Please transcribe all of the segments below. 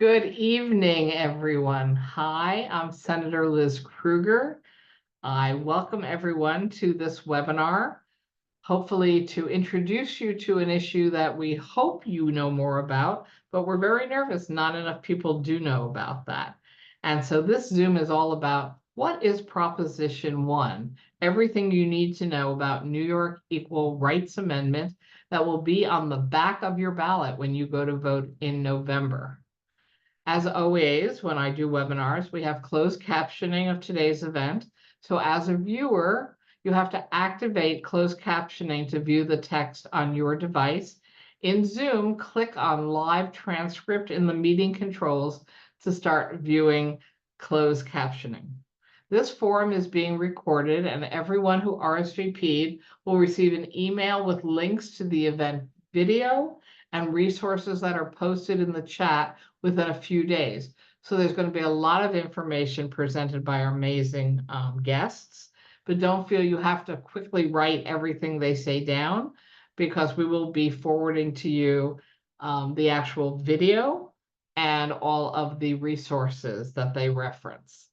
Good evening, everyone. Hi, I'm Senator Liz Krueger. I welcome everyone to this webinar, hopefully to introduce you to an issue that we hope you know more about, but we're very nervous not enough people do know about that. And so this Zoom is all about what is Proposition 1, everything you need to know about New York Equal Rights Amendment that will be on the back of your ballot when you go to vote in November. As always, when I do webinars, we have closed captioning of today's event. So as a viewer, you have to activate closed captioning to view the text on your device. In Zoom, click on live transcript in the meeting controls to start viewing closed captioning. This forum is being recorded and everyone who RSVP'd will receive an email with links to the event video and resources that are posted in the chat within a few days. So there's going to be a lot of information presented by our amazing guests, but don't feel you have to quickly write everything they say down, because we will be forwarding to you the actual video and all of the resources that they reference.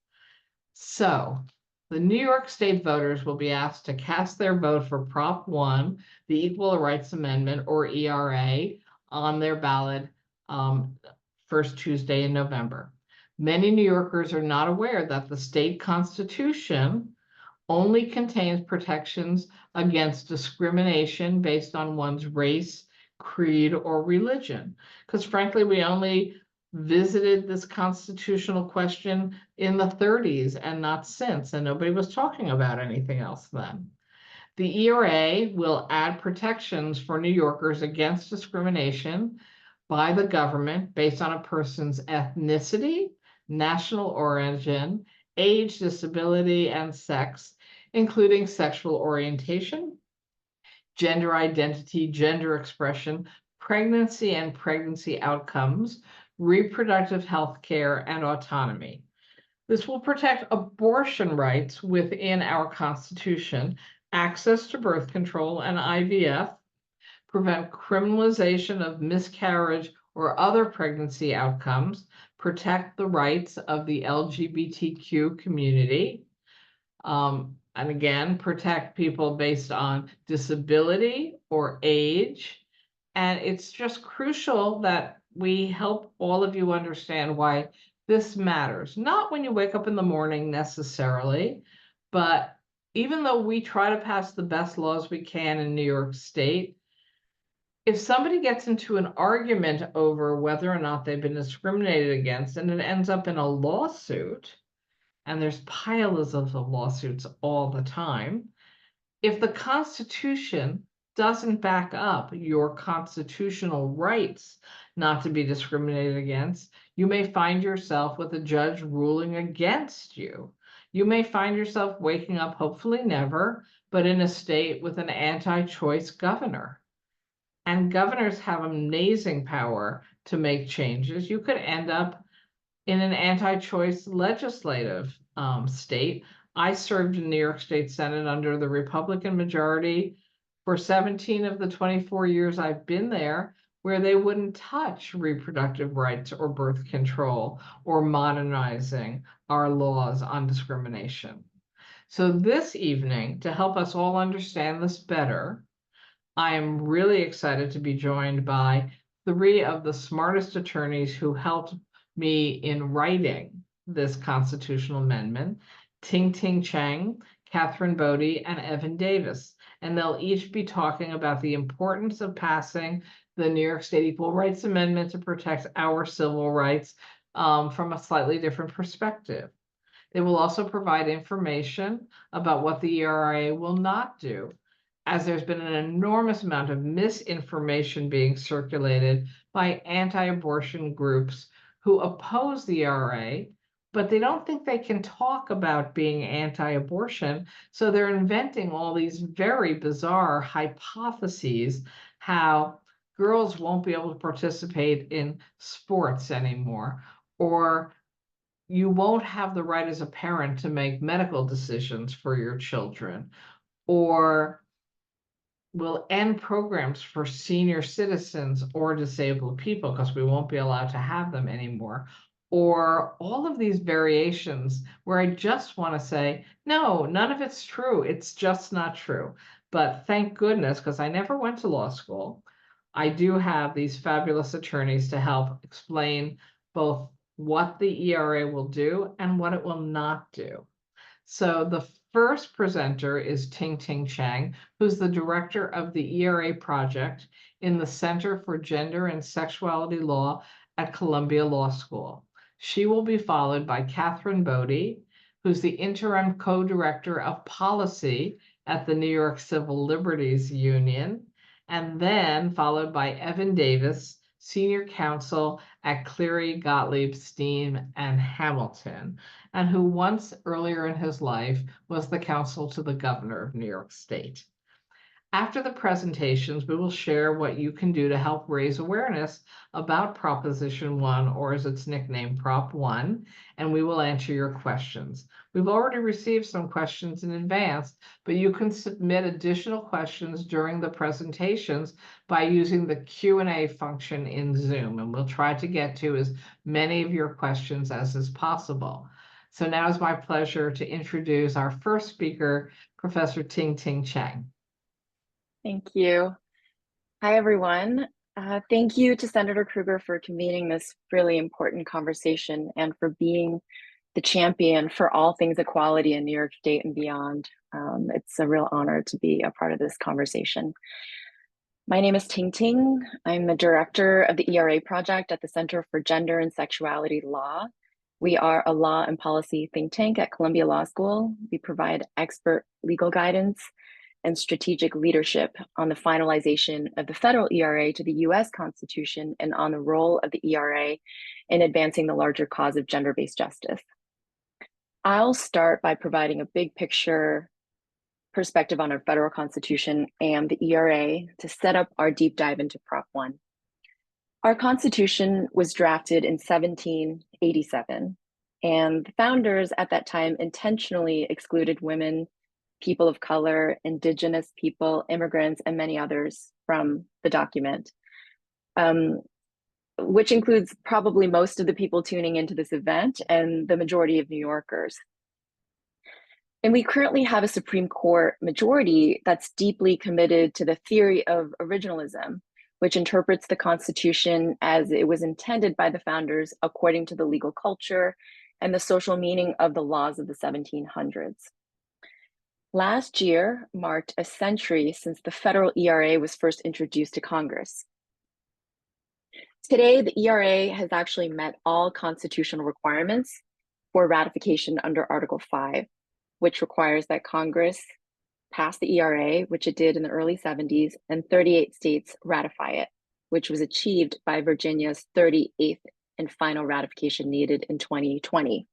So the New York State voters will be asked to cast their vote for Prop 1, the Equal Rights Amendment, or ERA, on their ballot first Tuesday in November. Many New Yorkers are not aware that the state constitution only contains protections against discrimination based on one's race, creed, or religion. Because frankly, we only visited this constitutional question in the 30s and not since, and nobody was talking about anything else then. The ERA will add protections for New Yorkers against discrimination by the government based on a person's ethnicity, national origin, age, disability, and sex, including sexual orientation, gender identity, gender expression, pregnancy and pregnancy outcomes, reproductive health care, and autonomy. This will protect abortion rights within our Constitution, access to birth control and IVF, prevent criminalization of miscarriage or other pregnancy outcomes, protect the rights of the LGBTQ community, and again, protect people based on disability or age. And it's just crucial that we help all of you understand why this matters. Not when you wake up in the morning necessarily, but even though we try to pass the best laws we can in New York State, if somebody gets into an argument over whether or not they've been discriminated against and it ends up in a lawsuit, and there's piles of lawsuits all the time, if the Constitution doesn't back up your constitutional rights not to be discriminated against, you may find yourself with a judge ruling against you. You may find yourself waking up, hopefully never, but in a state with an anti-choice governor. And governors have amazing power to make changes. You could end up in an anti-choice legislative state. I served in New York State Senate under the Republican majority for 17 of the 24 years I've been there, where they wouldn't touch reproductive rights or birth control or modernizing our laws on discrimination. So this evening, to help us all understand this better, I am really excited to be joined by three of the smartest attorneys who helped me in writing this constitutional amendment: Ting Cheng, Katharine, Bodde, and Evan Davis. And they'll each be talking about the importance of passing the New York State Equal Rights Amendment to protect our civil rights from a slightly different perspective. They will also provide information about what the ERA will not do, as there's been an enormous amount of misinformation being circulated by anti-abortion groups who oppose the ERA, but they don't think they can talk about being anti-abortion. So they're inventing all these very bizarre hypotheses how girls won't be able to participate in sports anymore, or you won't have the right as a parent to make medical decisions for your children, or will end programs for senior citizens or disabled people because we won't be allowed to have them anymore. Or all of these variations where I just want to say, no, none of it's true. It's just not true. But thank goodness, because I never went to law school, I do have these fabulous attorneys to help explain both what the ERA will do and what it will not do. So the first presenter is Ting Cheng, who's the director of the ERA project in the Center for Gender and Sexuality Law at Columbia Law School. She will be followed by Katharine Bodde, who's the interim co-director of policy at the New York Civil Liberties Union, and then followed by Evan Davis, senior counsel at Cleary, Gottlieb, Steen, and Hamilton, and who once earlier in his life was the counsel to the governor of New York State. After the presentations, we will share what you can do to help raise awareness about Proposition 1, or as it's nicknamed, Prop 1, and we will answer your questions. We've already received some questions in advance, but you can submit additional questions during the presentations by using the Q&A function in Zoom, and we'll try to get to as many of your questions as is possible. So now it's my pleasure to introduce our first speaker, Professor Ting Cheng. Thank you. Hi, everyone. Thank you to Senator Krueger for convening this really important conversation and for being the champion for all things equality in New York State and beyond. It's a real honor to be a part of this conversation. My name is Ting. I'm the director of the ERA project at the Center for Gender and Sexuality Law. We are a law and policy think tank at Columbia Law School. We provide expert legal guidance and strategic leadership on the finalization of the federal ERA to the US Constitution and on the role of the ERA in advancing the larger cause of gender-based justice. I'll start by providing a big picture perspective on our federal Constitution and the ERA to set up our deep dive into Prop 1. Our Constitution was drafted in 1787, and the founders at that time intentionally excluded women, people of color, indigenous people, immigrants, and many others from the document, which includes probably most of the people tuning into this event and the majority of New Yorkers. And we currently have a Supreme Court majority that's deeply committed to the theory of originalism, which interprets the Constitution as it was intended by the founders according to the legal culture and the social meaning of the laws of the 1700s. Last year marked a century since the federal ERA was first introduced to Congress. Today, the ERA has actually met all constitutional requirements for ratification under Article 5, which requires that Congress pass the ERA, which it did in the early 70s, and 38 states ratify it, which was achieved by Virginia's 38th and final ratification needed in 2020.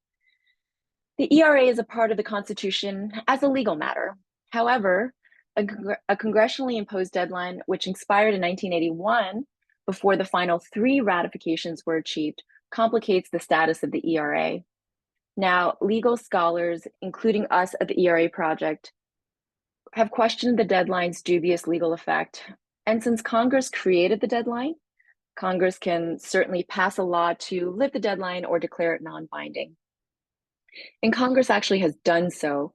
The ERA is a part of the Constitution as a legal matter. However, a congressionally imposed deadline, which expired in 1981 before the final 3 ratifications were achieved, complicates the status of the ERA. Now, legal scholars, including us at the ERA project, have questioned the deadline's dubious legal effect. And since Congress created the deadline, Congress can certainly pass a law to lift the deadline or declare it non-binding. And Congress actually has done so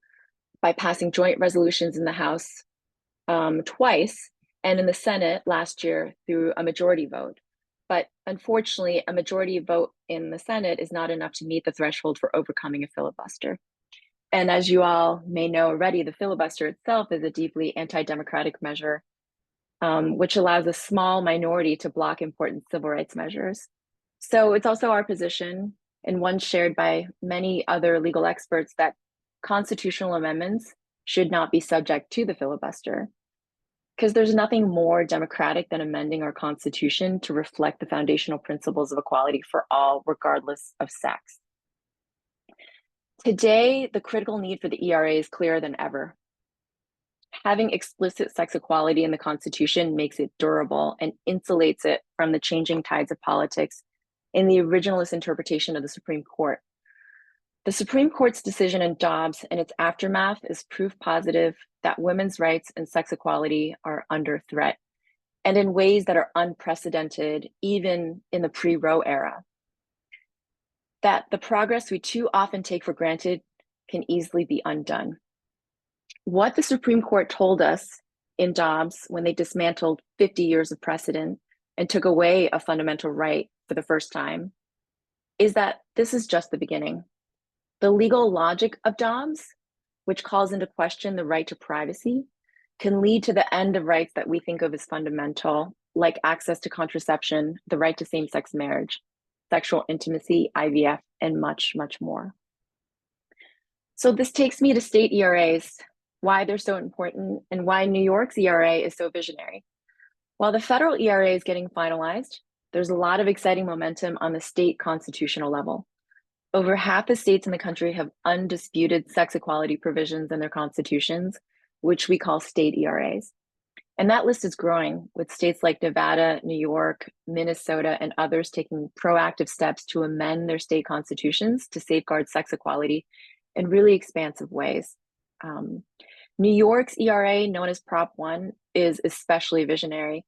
by passing joint resolutions in the House twice and in the Senate last year through a majority vote. But unfortunately, a majority vote in the Senate is not enough to meet the threshold for overcoming a filibuster. And as you all may know already, the filibuster itself is a deeply anti-democratic measure, which allows a small minority to block important civil rights measures. So it's also our position, and one shared by many other legal experts, that constitutional amendments should not be subject to the filibuster, because there's nothing more democratic than amending our Constitution to reflect the foundational principles of equality for all, regardless of sex. Today, the critical need for the ERA is clearer than ever. Having explicit sex equality in the Constitution makes it durable and insulates it from the changing tides of politics in the originalist interpretation of the Supreme Court. The Supreme Court's decision in Dobbs and its aftermath is proof positive that women's rights and sex equality are under threat, and in ways that are unprecedented, even in the pre-Roe era. That the progress we too often take for granted can easily be undone. What the Supreme Court told us in Dobbs when they dismantled 50 years of precedent and took away a fundamental right for the first time is that this is just the beginning. The legal logic of Dobbs, which calls into question the right to privacy, can lead to the end of rights that we think of as fundamental, like access to contraception, the right to same-sex marriage, sexual intimacy, IVF, and much, much more. So this takes me to state ERAs, why they're so important, and why New York's ERA is so visionary. While the federal ERA is getting finalized, there's a lot of exciting momentum on the state constitutional level. Over half the states in the country have undisputed sex equality provisions in their constitutions, which we call state ERAs. And that list is growing, with states like Nevada, New York, Minnesota, and others taking proactive steps to amend their state constitutions to safeguard sex equality in really expansive ways. New York's ERA, known as Prop 1, is especially visionary.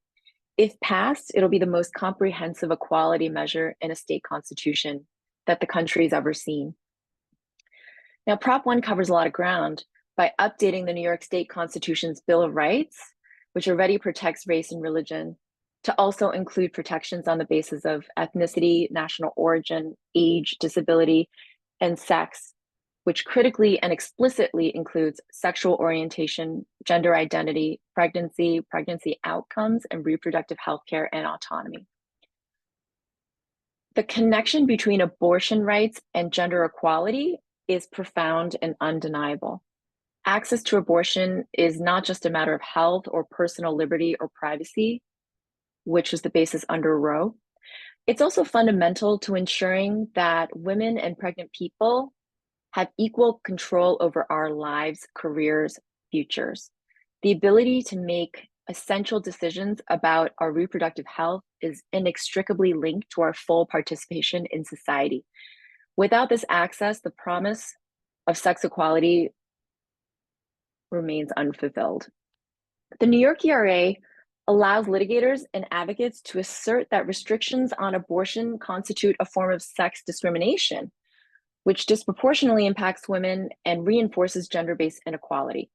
If passed, it'll be the most comprehensive equality measure in a state constitution that the country's ever seen. Now, Prop 1 covers a lot of ground by updating the New York State Constitution's Bill of Rights, which already protects race and religion, to also include protections on the basis of ethnicity, national origin, age, disability, and sex, which critically and explicitly includes sexual orientation, gender identity, pregnancy outcomes, and reproductive health care and autonomy. The connection between abortion rights and gender equality is profound and undeniable. Access to abortion is not just a matter of health or personal liberty or privacy, which was the basis under Roe. It's also fundamental to ensuring that women and pregnant people have equal control over our lives, careers, futures. The ability to make essential decisions about our reproductive health is inextricably linked to our full participation in society. Without this access, the promise of sex equality remains unfulfilled. The New York ERA allows litigators and advocates to assert that restrictions on abortion constitute a form of sex discrimination, which disproportionately impacts women and reinforces gender-based inequality.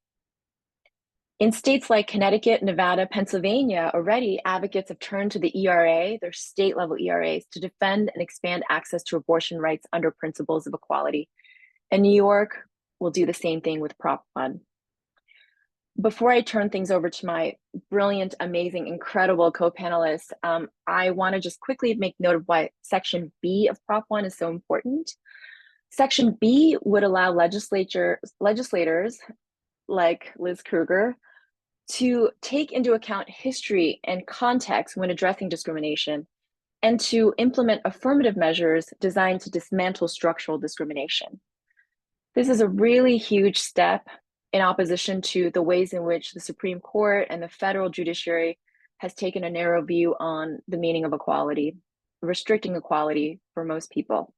In states like Connecticut, Nevada, Pennsylvania, already advocates have turned to the ERA, their state-level ERAs, to defend and expand access to abortion rights under principles of equality. And New York will do the same thing with Prop 1. Before I turn things over to my brilliant, amazing, incredible co-panelists, I want to just quickly make note of why Section B of Prop 1 is so important. Section B would allow legislators like Liz Krueger to take into account history and context when addressing discrimination, and to implement affirmative measures designed to dismantle structural discrimination. This is a really huge step in opposition to the ways in which the Supreme Court and the federal judiciary has taken a narrow view on the meaning of equality, restricting equality for most people.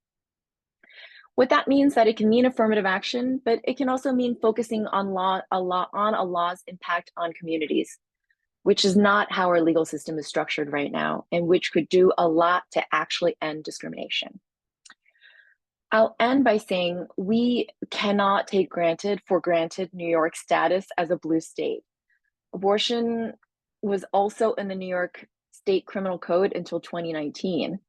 What that means that it can mean affirmative action, but it can also mean focusing on a law's impact on communities, which is not how our legal system is structured right now, and which could do a lot to actually end discrimination. I'll end by saying we cannot take for granted New York's status as a blue state. Abortion was also in the New York State Criminal Code until 2019.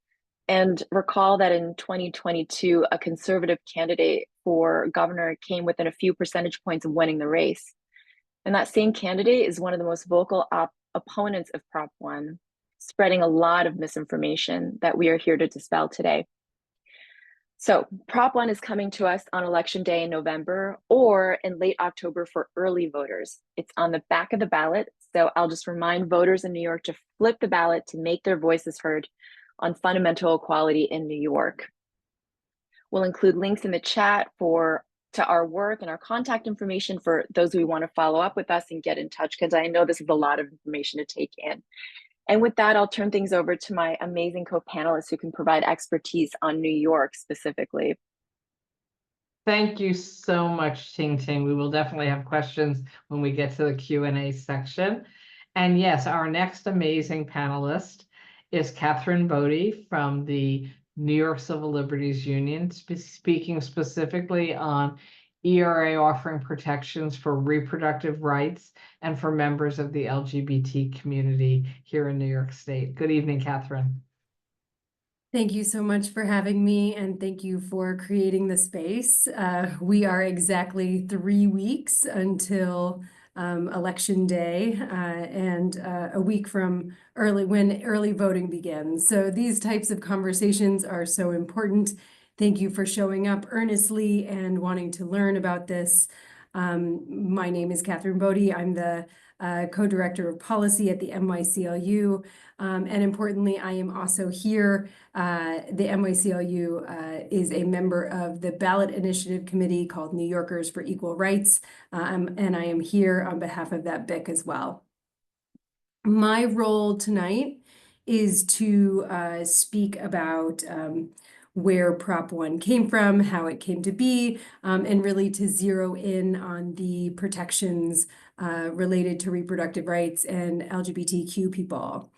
And recall that in 2022, a conservative candidate for governor came within a few percentage points of winning the race. And that same candidate is one of the most vocal opponents of Prop 1, spreading a lot of misinformation that we are here to dispel today. So Prop 1 is coming to us on Election Day in November or in late October for early voters. It's on the back of the ballot. So I'll just remind voters in New York to flip the ballot to make their voices heard on fundamental equality in New York. We'll include links in the chat to our work and our contact information for those who want to follow up with us and get in touch, because I know this is a lot of information to take in. And with that, I'll turn things over to my amazing co-panelists who can provide expertise on New York specifically. Thank you so much, Ting Ting. We will definitely have questions when we get to the Q&A section. And yes, our next amazing panelist is Katharine Bodde from the New York Civil Liberties Union, speaking specifically on ERA offering protections for reproductive rights and for members of the LGBT community here in New York State. Good evening, Katharine. Thank you so much for having me, and thank you for creating the space. We are exactly 3 weeks until Election Day, and a week from when early voting begins. So these types of conversations are so important. Thank you for showing up earnestly and wanting to learn about this. My name is Katharine Bodde. I'm the co-director of policy at the NYCLU. And importantly, I am also here. The NYCLU is a member of the Ballot Initiative Committee called New Yorkers for Equal Rights. And I am here on behalf of that BIC as well. My role tonight is to speak about where Prop 1 came from, how it came to be, and really to zero in on the protections related to reproductive rights and LGBTQ people.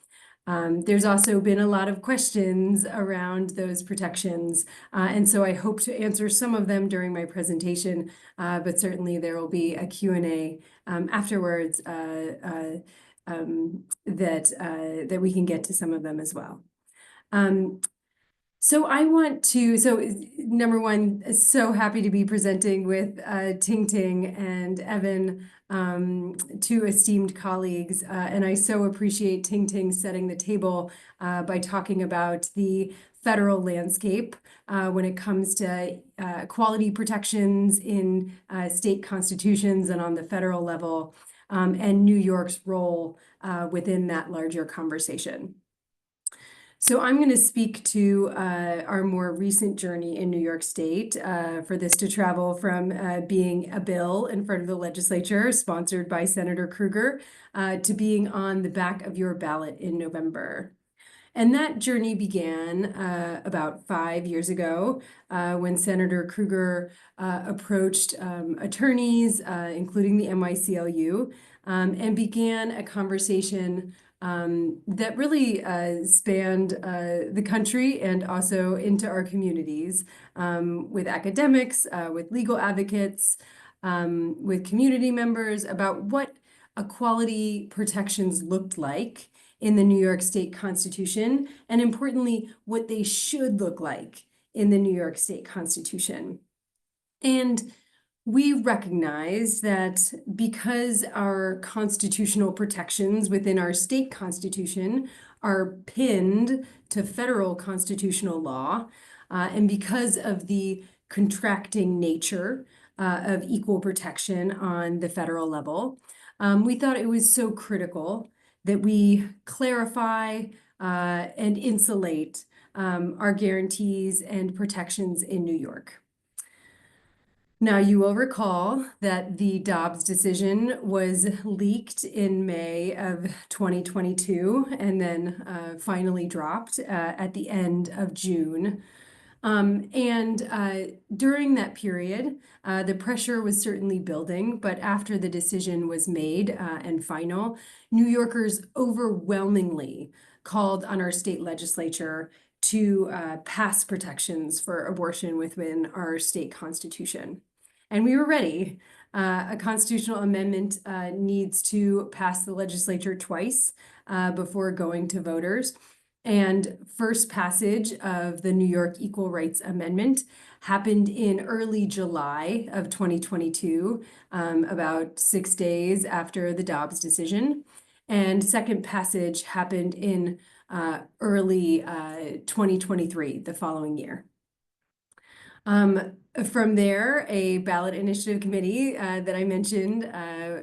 There's also been a lot of questions around those protections, and so I hope to answer some of them during my presentation, but certainly there will be a Q&A afterwards that we can get to some of them as well. So number one, so happy to be presenting with Ting Ting and Evan, two esteemed colleagues. And I so appreciate Ting Ting setting the table by talking about the federal landscape when it comes to equality protections in state constitutions and on the federal level, and New York's role within that larger conversation. So I'm going to speak to our more recent journey in New York State for this to travel from being a bill in front of the legislature sponsored by Senator Krueger to being on the back of your ballot in November. And that journey began about 5 years ago when Senator Krueger approached attorneys, including the NYCLU, and began a conversation that really spanned the country and also into our communities with academics, with legal advocates, with community members about what equality protections looked like in the New York State Constitution, and importantly, what they should look like in the New York State Constitution. And we recognize that because our constitutional protections within our state constitution are pinned to federal constitutional law, and because of the contracting nature of equal protection on the federal level, we thought it was so critical that we clarify and insulate our guarantees and protections in New York. Now, you will recall that the Dobbs decision was leaked in May of 2022 and then finally dropped at the end of June. During that period, the pressure was certainly building, but after the decision was made and final, New Yorkers overwhelmingly called on our state legislature to pass protections for abortion within our state constitution. And we were ready. A constitutional amendment needs to pass the legislature twice before going to voters. And first passage of the New York Equal Rights Amendment happened in early July of 2022, about 6 days after the Dobbs decision. And second passage happened in early 2023, the following year. From there, a ballot initiative committee that I mentioned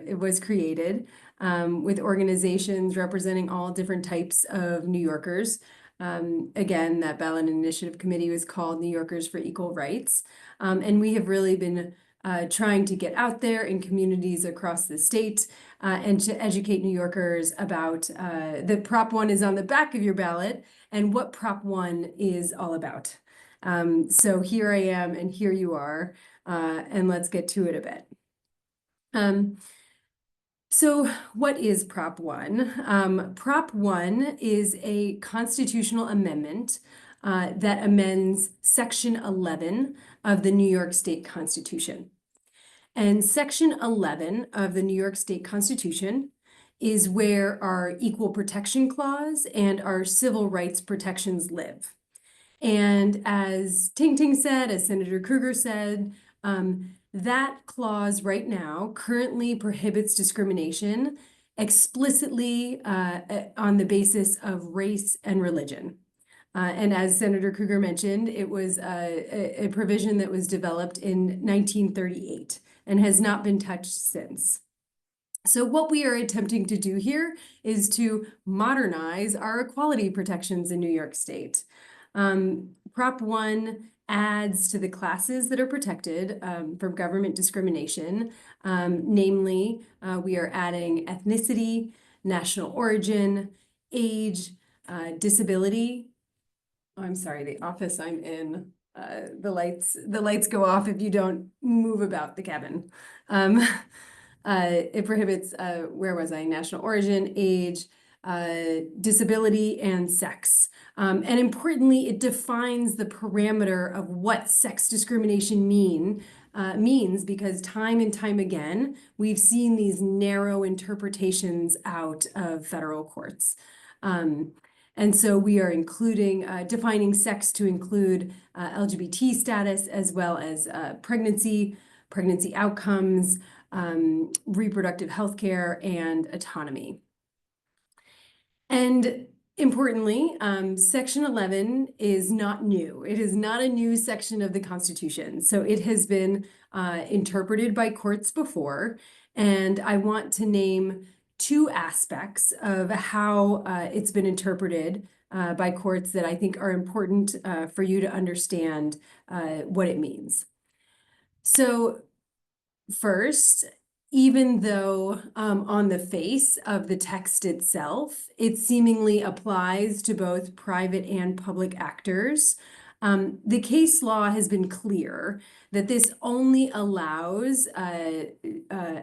it was created with organizations representing all different types of New Yorkers. Again, that ballot initiative committee was called New Yorkers for Equal Rights. And we have really been trying to get out there in communities across the state and to educate New Yorkers about that Prop 1 is on the back of your ballot and what Prop 1 is all about. So here I am, and here you are. and let's get to it a bit. So what is Prop 1? Prop 1 is a constitutional amendment that amends Section 11 of the New York State Constitution. And Section 11 of the New York State Constitution is where our Equal Protection Clause and our civil rights protections live. And as Ting said, as Senator Krueger said, that clause right now currently prohibits discrimination explicitly on the basis of race and religion. And as Senator Krueger mentioned, it was a provision that was developed in 1938 and has not been touched since. So what we are attempting to do here is to modernize our equality protections in New York State. Prop 1 adds to the classes that are protected from government discrimination. Namely, we are adding ethnicity, national origin, age, disability. Oh, I'm sorry, the office I'm in, the lights go off if you don't move about the cabin. It prohibits, where was I? National origin, age, disability, and sex. And importantly, it defines the parameter of what sex discrimination means, because time and time again, we've seen these narrow interpretations out of federal courts. And so we are including, defining sex to include LGBT status, as well as pregnancy outcomes, reproductive health care, and autonomy. And importantly, Section 11 is not new. It is not a new section of the Constitution. So it has been interpreted by courts before. And I want to name two aspects of how it's been interpreted by courts that I think are important for you to understand what it means. So first, even though on the face of the text itself, it seemingly applies to both private and public actors, the case law has been clear that this only allows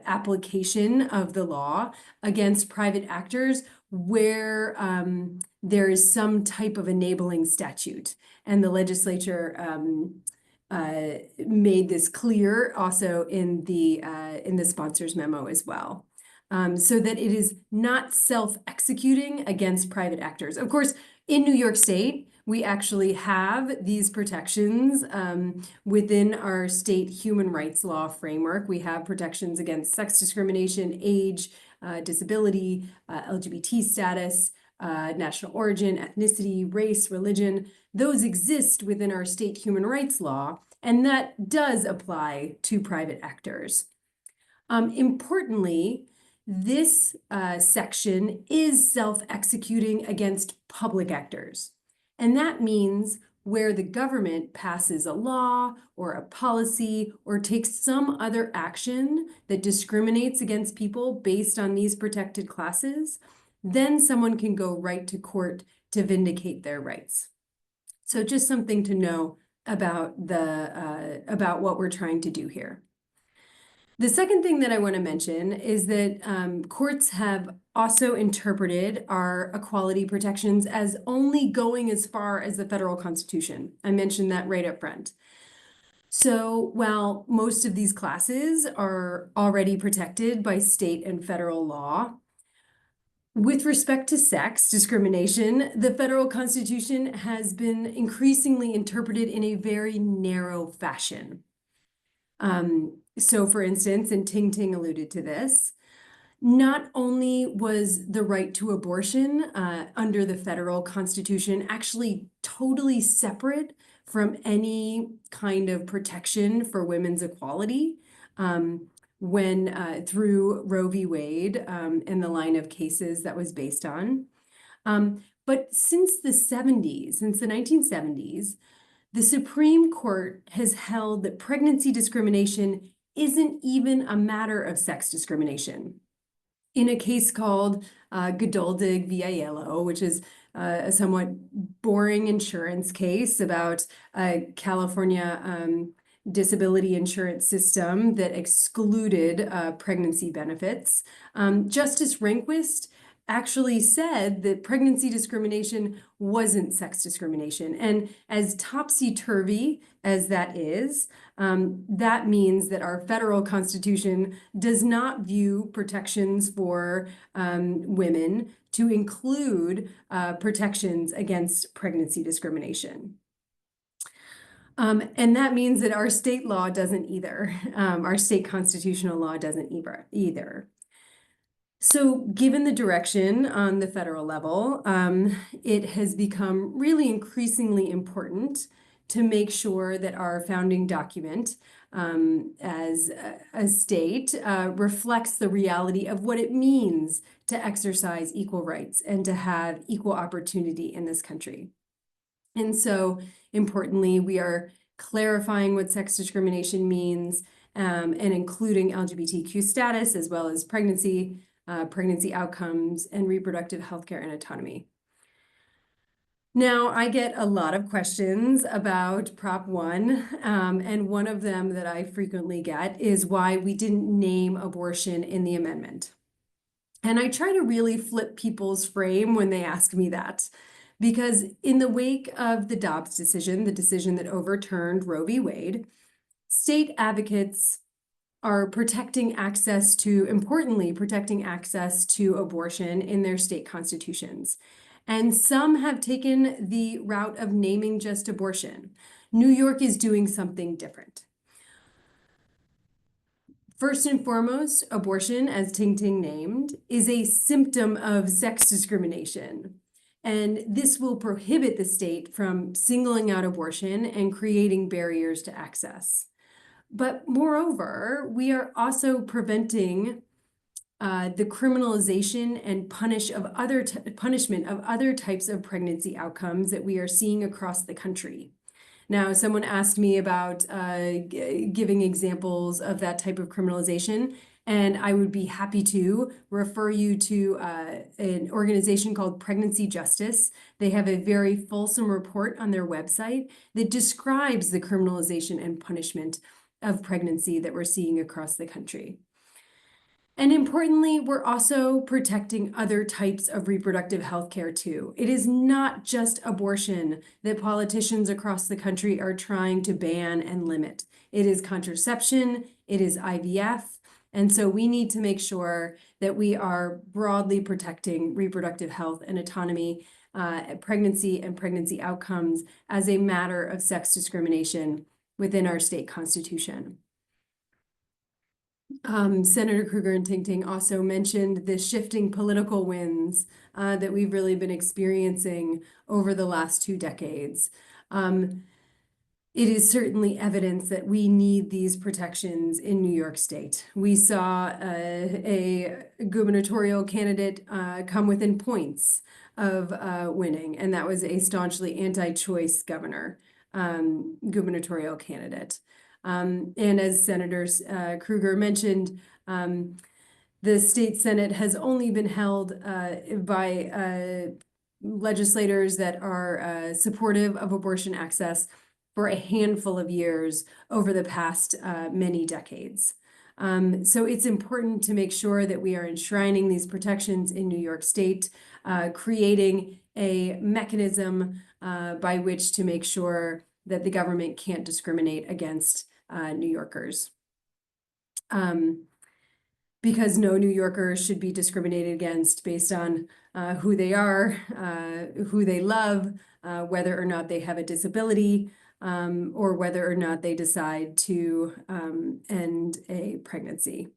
application of the law against private actors where there is some type of enabling statute. And the legislature made this clear also in the sponsor's memo as well, so that it is not self-executing against private actors. Of course, in New York State, we actually have these protections within our state human rights law framework. We have protections against sex discrimination, age, disability, LGBT status, national origin, ethnicity, race, religion. Those exist within our state human rights law, and that does apply to private actors. Importantly, this section is self-executing against public actors. And that means where the government passes a law or a policy or takes some other action that discriminates against people based on these protected classes, then someone can go right to court to vindicate their rights. So just something to know about about what we're trying to do here. The second thing that I want to mention is that courts have also interpreted our equality protections as only going as far as the federal Constitution. I mentioned that right up front. So while most of these classes are already protected by state and federal law, with respect to sex discrimination, the federal Constitution has been increasingly interpreted in a very narrow fashion. So for instance, and Ting alluded to this, not only was the right to abortion under the federal Constitution actually totally separate from any kind of protection for women's equality, when through Roe v. Wade and the line of cases that was based on. But since the 1970s, the Supreme Court has held that pregnancy discrimination isn't even a matter of sex discrimination. In a case called Gottlieb v. Aiello, which is a somewhat boring insurance case about a California disability insurance system that excluded pregnancy benefits. Justice Rehnquist actually said that pregnancy discrimination wasn't sex discrimination. And as topsy-turvy as that is, that means that our federal constitution does not view protections for women to include protections against pregnancy discrimination. And that means that our state law doesn't either. Our state constitutional law doesn't either. So given the direction on the federal level, it has become really increasingly important to make sure that our founding document as a state reflects the reality of what it means to exercise equal rights and to have equal opportunity in this country. And so importantly, we are clarifying what sex discrimination means and including LGBTQ status as well as pregnancy outcomes, and reproductive healthcare and autonomy. Now, I get a lot of questions about Prop 1, and one of them that I frequently get is why we didn't name abortion in the amendment. And I try to really flip people's frame when they ask me that, because in the wake of the Dobbs decision, the decision that overturned Roe v. Wade, state advocates are importantly protecting access to abortion in their state constitutions. And some have taken the route of naming just abortion. New York is doing something different. First and foremost, abortion, as Ting named, is a symptom of sex discrimination. And this will prohibit the state from singling out abortion and creating barriers to access. But moreover, we are also preventing the criminalization and punishment of other types of pregnancy outcomes that we are seeing across the country. Now, someone asked me about giving examples of that type of criminalization, and I would be happy to refer you to an organization called Pregnancy Justice. They have a very fulsome report on their website that describes the criminalization and punishment of pregnancy that we're seeing across the country. And importantly, we're also protecting other types of reproductive health care too. It is not just abortion that politicians across the country are trying to ban and limit. It is contraception, it is IVF, and so we need to make sure that we are broadly protecting reproductive health and autonomy, pregnancy and pregnancy outcomes as a matter of sex discrimination within our state constitution. Senator Krueger and Ting also mentioned the shifting political winds that we've really been experiencing over the last 2 decades. It is certainly evidence that we need these protections in New York State. We saw a gubernatorial candidate come within points of winning, and that was a staunchly anti-choice gubernatorial candidate. And as Senator Krueger mentioned, the state Senate has only been held by legislators that are supportive of abortion access for a handful of years over the past many decades. So it's important to make sure that we are enshrining these protections in New York State, creating a mechanism by which to make sure that the government can't discriminate against New Yorkers. Because no New Yorker should be discriminated against based on who they are, who they love, whether or not they have a disability, or whether or not they decide to end a pregnancy.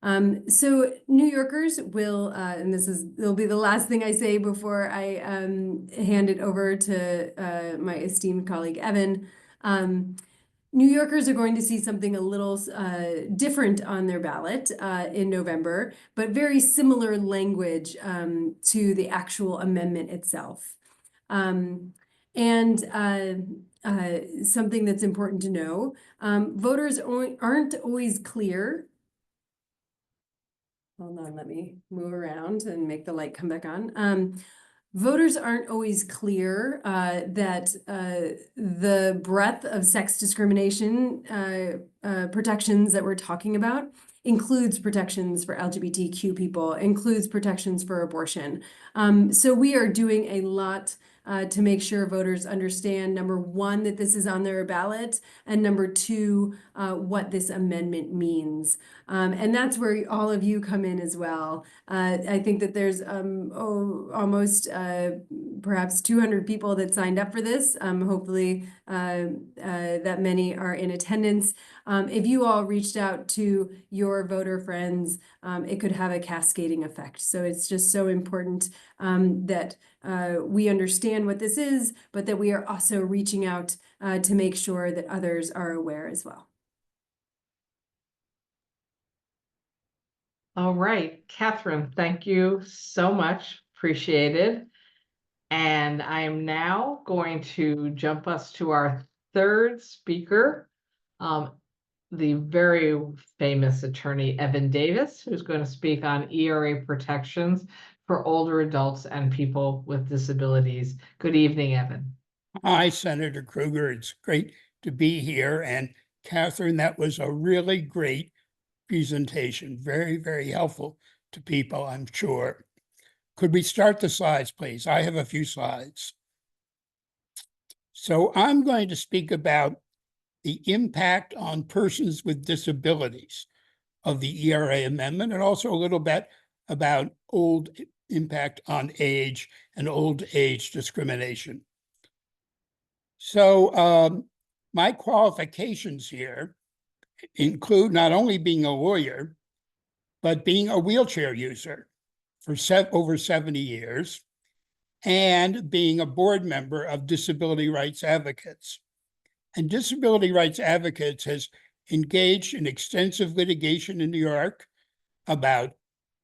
So New Yorkers will, and will be the last thing I say before I hand it over to my esteemed colleague, Evan. New Yorkers are going to see something a little different on their ballot in November, but very similar language to the actual amendment itself. And something that's important to know, voters aren't always clear. Hold on, let me move around and make the light come back on. voters aren't always clear that the breadth of sex discrimination protections that we're talking about includes protections for LGBTQ people, includes protections for abortion. So we are doing a lot to make sure voters understand, number one, that this is on their ballot, and number two, what this amendment means. And that's where all of you come in as well. I think that there's almost perhaps 200 people that signed up for this. Hopefully that many are in attendance. If you all reached out to your voter friends, it could have a cascading effect. So it's just so important that we understand what this is, but that we are also reaching out to make sure that others are aware as well. All right, Katharine, thank you so much. Appreciated. And I am now going to jump us to our third speaker, the very famous attorney Evan Davis, who's going to speak on ERA protections for older adults and people with disabilities. Good evening, Evan. Hi, Senator Krueger. It's great to be here. And Katharine, that was a really great presentation. Very, very helpful to people, I'm sure. Could we start the slides, please? I have a few slides. So I'm going to speak about the impact on persons with disabilities of the ERA amendment, and also a little bit about impact on age and old age discrimination. So my qualifications here include not only being a lawyer, but being a wheelchair user for over 70 years, and being a board member of Disability Rights Advocates. And Disability Rights Advocates has engaged in extensive litigation in New York about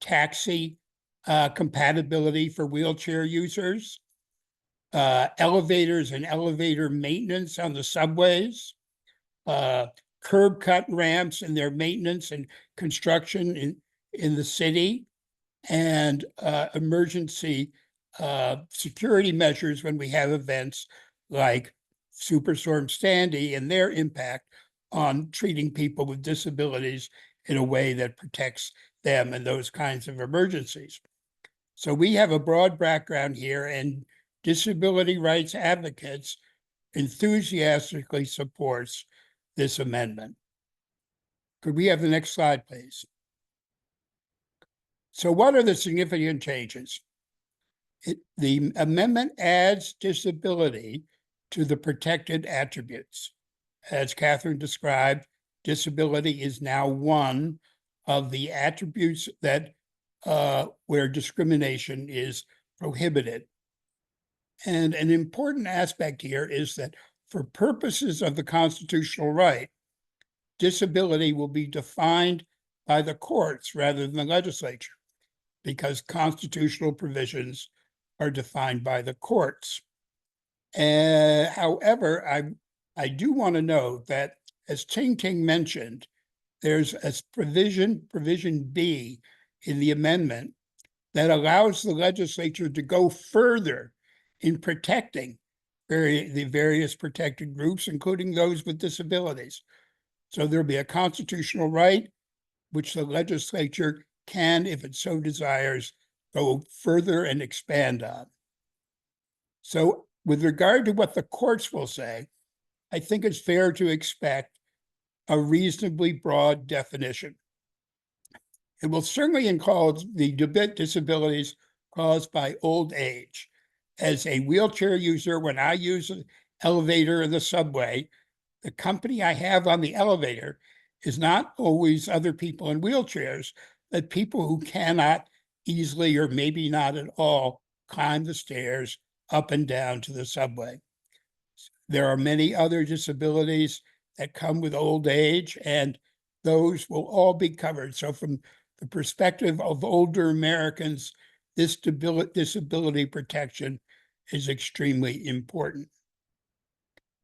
taxi compatibility for wheelchair users, elevators and elevator maintenance on the subways, curb cut ramps and their maintenance and construction in the city, and emergency security measures when we have events like Superstorm Sandy and their impact on treating people with disabilities in a way that protects them in those kinds of emergencies. So we have a broad background here, and Disability Rights Advocates enthusiastically supports this amendment. Could we have the next slide, please? So what are the significant changes? The amendment adds disability to the protected attributes. As Katharine described, disability is now one of the attributes that where discrimination is prohibited. And an important aspect here is that for purposes of the constitutional right, disability will be defined by the courts rather than the legislature, because constitutional provisions are defined by the courts. However, I do want to note that, as Ting mentioned, there's a provision B in the amendment that allows the legislature to go further in protecting the various protected groups, including those with disabilities. So there'll be a constitutional right, which the legislature can, if it so desires, go further and expand on. So with regard to what the courts will say, I think it's fair to expect a reasonably broad definition. It will certainly include the disabilities caused by old age. As a wheelchair user, when I use an elevator in the subway, the company I have on the elevator is not always other people in wheelchairs, but people who cannot easily or maybe not at all climb the stairs up and down to the subway. There are many other disabilities that come with old age, and those will all be covered. So from the perspective of older Americans, this disability protection is extremely important.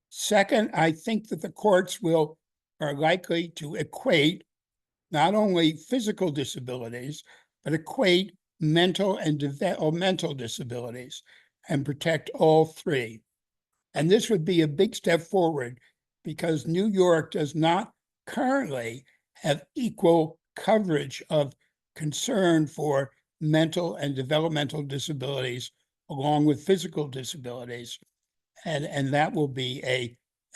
Second, I think that the courts are likely to equate not only physical disabilities, but equate mental and developmental disabilities and protect all three. And this would be a big step forward because New York does not currently have equal coverage of concern for mental and developmental disabilities along with physical disabilities. And that will be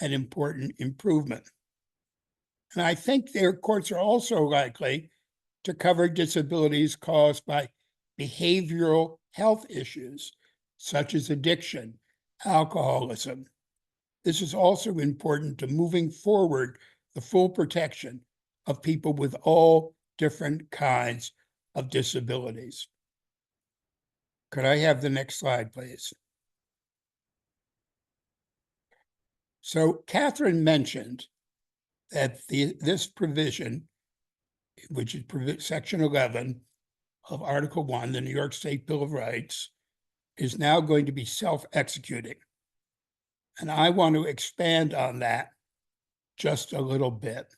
an important improvement. And I think their courts are also likely to cover disabilities caused by behavioral health issues, such as addiction, alcoholism. This is also important to moving forward the full protection of people with all different kinds of disabilities. Could I have the next slide, please? So Katharine mentioned that this provision, which is Section 11 of Article 1, the New York State Bill of Rights, is now going to be self-executing. And I want to expand on that just a little bit.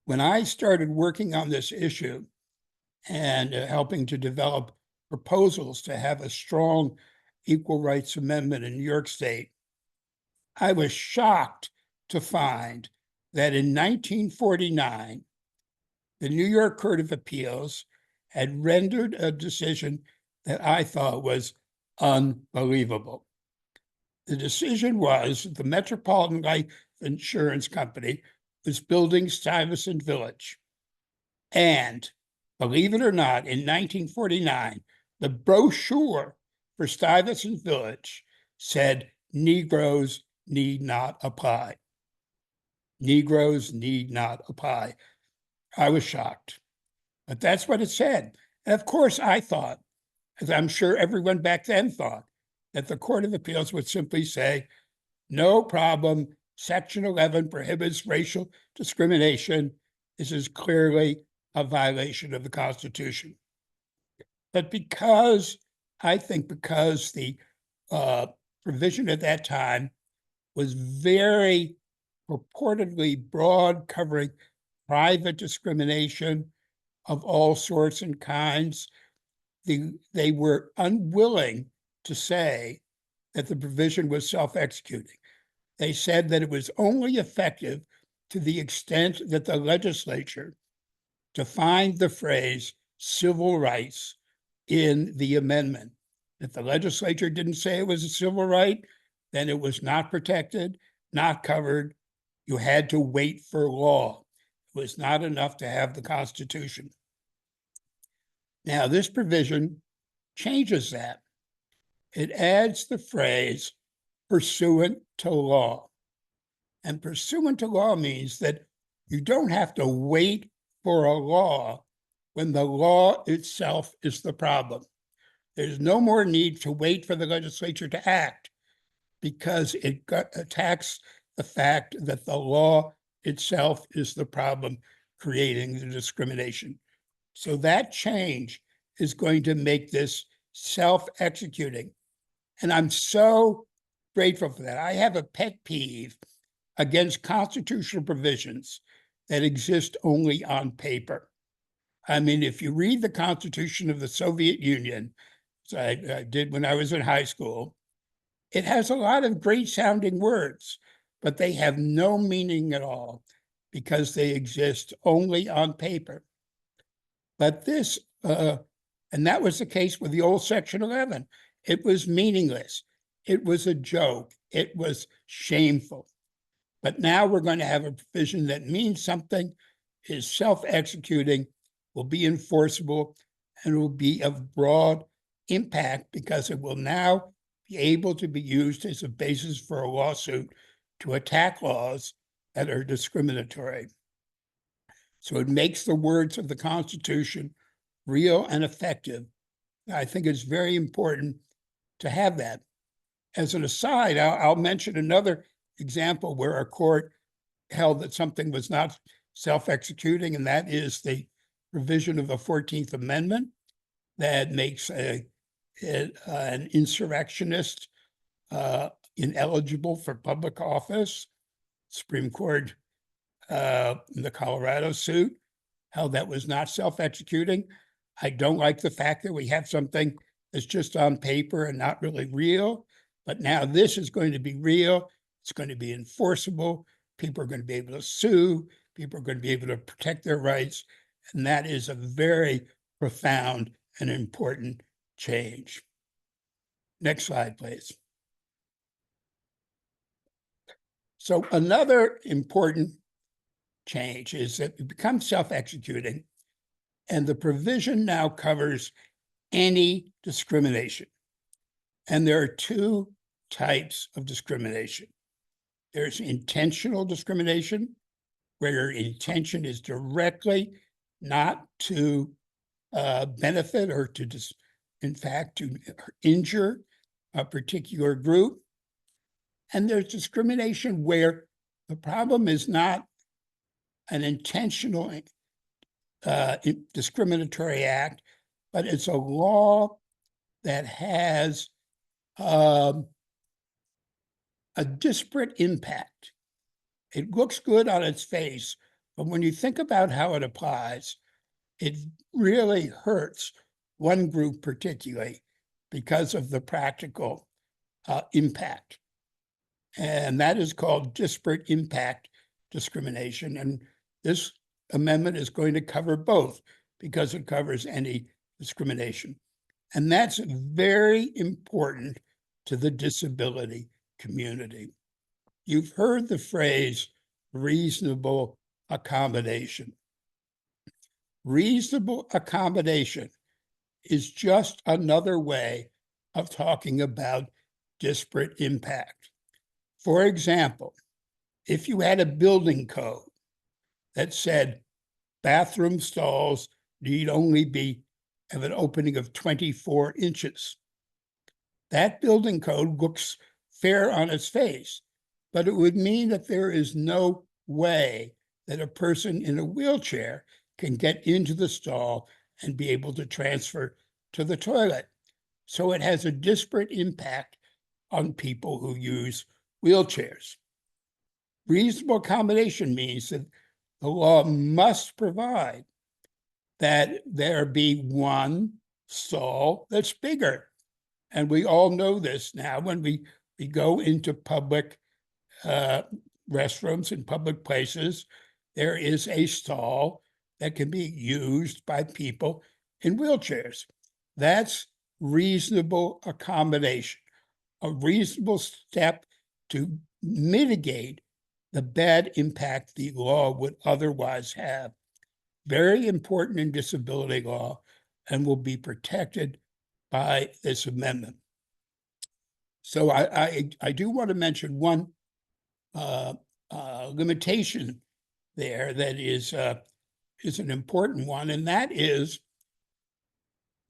When I started working on this issue and helping to develop proposals to have a strong equal rights amendment in New York State, I was shocked to find that in 1949, the New York Court of Appeals had rendered a decision that I thought was unbelievable. The decision was the Metropolitan Life Insurance Company was building Stuyvesant Village. And believe it or not, in 1949, the brochure for Stuyvesant Village said Negroes need not apply. Negroes need not apply. I was shocked, but that's what it said. And of course, I thought, as I'm sure everyone back then thought, that the Court of Appeals would simply say, no problem, Section 11 prohibits racial discrimination. This is clearly a violation of the Constitution. But I think because the provision at that time was very purportedly broad, covering private discrimination of all sorts and kinds, they were unwilling to say that the provision was self-executing. They said that it was only effective to the extent that the legislature defined the phrase civil rights in the amendment. If the legislature didn't say it was a civil right, then it was not protected, not covered. You had to wait for law. It was not enough to have the Constitution. Now, this provision changes that. It adds the phrase pursuant to law. And pursuant to law means that you don't have to wait for a law when the law itself is the problem. There's no more need to wait for the legislature to act because it attacks the fact that the law itself is the problem creating the discrimination. So that change is going to make this self-executing. And I'm so grateful for that. I have a pet peeve against constitutional provisions that exist only on paper. I mean, if you read the Constitution of the Soviet Union, as I did when I was in high school, it has a lot of great sounding words, but they have no meaning at all because they exist only on paper. But this, and that was the case with the old Section 11. It was meaningless. It was a joke. It was shameful. But now we're going to have a provision that means something, is self-executing, will be enforceable, and will be of broad impact because it will now be able to be used as a basis for a lawsuit to attack laws that are discriminatory. So it makes the words of the Constitution real and effective. I think it's very important to have that. As an aside, I'll mention another example where a court held that something was not self-executing, and that is the provision of the 14th Amendment that makes an insurrectionist ineligible for public office. Supreme Court in the Colorado suit held that was not self-executing. I don't like the fact that we have something that's just on paper and not really real, but now this is going to be real. It's going to be enforceable. People are going to be able to sue. People are going to be able to protect their rights. And that is a very profound and important change. Next slide, please. So another important change is that it becomes self-executing, and the provision now covers any discrimination. And there are two types of discrimination. There's intentional discrimination, where your intention is directly not to benefit or to, in fact, to injure a particular group. And there's discrimination where the problem is not an intentional discriminatory act, but it's a law that has a disparate impact. It looks good on its face, but when you think about how it applies, it really hurts one group particularly because of the practical impact. And that is called disparate impact discrimination. And this amendment is going to cover both because it covers any discrimination. And that's very important to the disability community. You've heard the phrase reasonable accommodation. Reasonable accommodation is just another way of talking about disparate impact. For example, if you had a building code that said bathroom stalls need only have an opening of 24 inches, that building code looks fair on its face, but it would mean that there is no way that a person in a wheelchair can get into the stall and be able to transfer to the toilet. So it has a disparate impact on people who use wheelchairs. Reasonable accommodation means that the law must provide that there be one stall that's bigger. And we all know this now when we go into public restrooms and public places, there is a stall that can be used by people in wheelchairs. That's reasonable accommodation, a reasonable step to mitigate the bad impact the law would otherwise have. Very important in disability law and will be protected by this amendment. So I do want to mention one limitation there that is an important one, and that is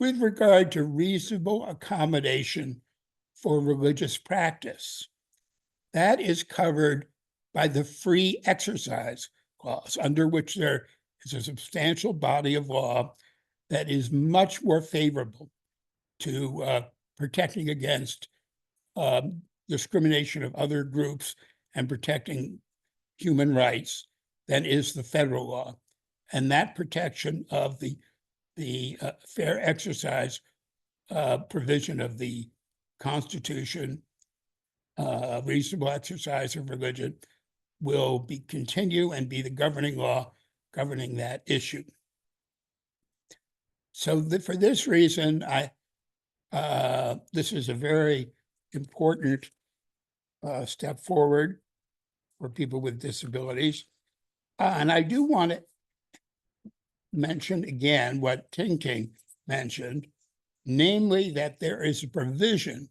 with regard to reasonable accommodation for religious practice. That is covered by the free exercise clause, under which there is a substantial body of law that is much more favorable to protecting against discrimination of other groups and protecting human rights than is the federal law. And that protection of the fair exercise provision of the Constitution, reasonable exercise of religion, will continue and be the governing law governing that issue. So for this reason, this is a very important step forward for people with disabilities. And I do want to mention again what Ting mentioned, namely that there is a provision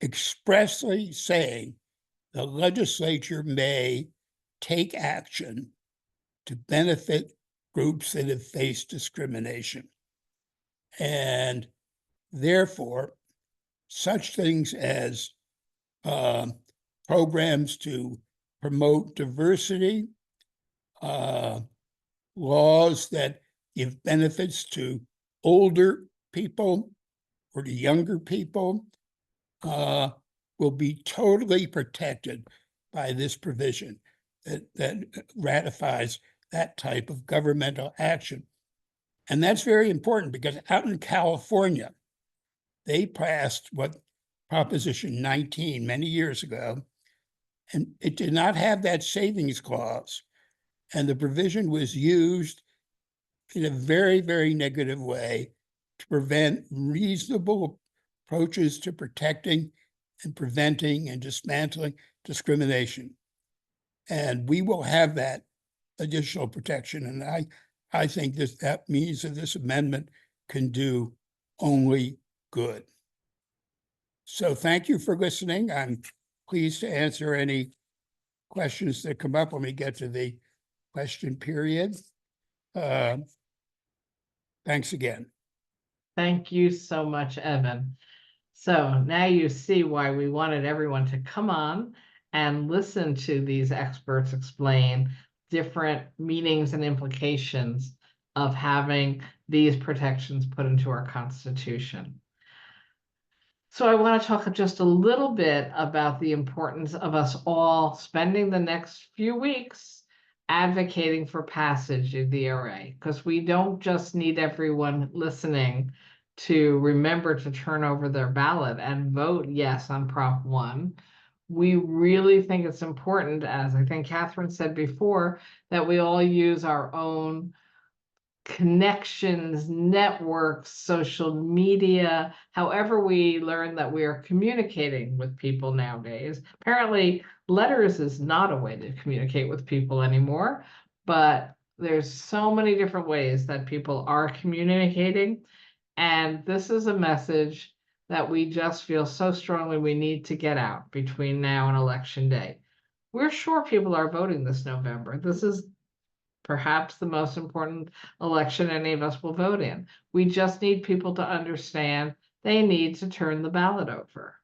expressly saying the legislature may take action to benefit groups that have faced discrimination. And therefore, such things as programs to promote diversity, laws that give benefits to older people or to younger people, will be totally protected by this provision that ratifies that type of governmental action. And that's very important because out in California, they passed what Proposition 19 many years ago, and it did not have that savings clause. And the provision was used in a very, very negative way to prevent reasonable approaches to protecting and preventing and dismantling discrimination. And we will have that additional protection. And I think that means that this amendment can do only good. So thank you for listening. I'm pleased to answer any questions that come up when we get to the question period. Thanks again. Thank you so much, Evan. So now you see why we wanted everyone to come on and listen to these experts explain different meanings and implications of having these protections put into our Constitution. So I want to talk just a little bit about the importance of us all spending the next few weeks advocating for passage of the ERA, because we don't just need everyone listening to remember to turn over their ballot and vote yes on Prop 1. We really think it's important, as I think Katharine said before, that we all use our own connections, networks, social media, however we learn that we are communicating with people nowadays. Apparently, letters is not a way to communicate with people anymore, but there's so many different ways that people are communicating. And this is a message that we just feel so strongly we need to get out between now and Election Day. We're sure people are voting this November. This is perhaps the most important election any of us will vote in. We just need people to understand they need to turn the ballot over.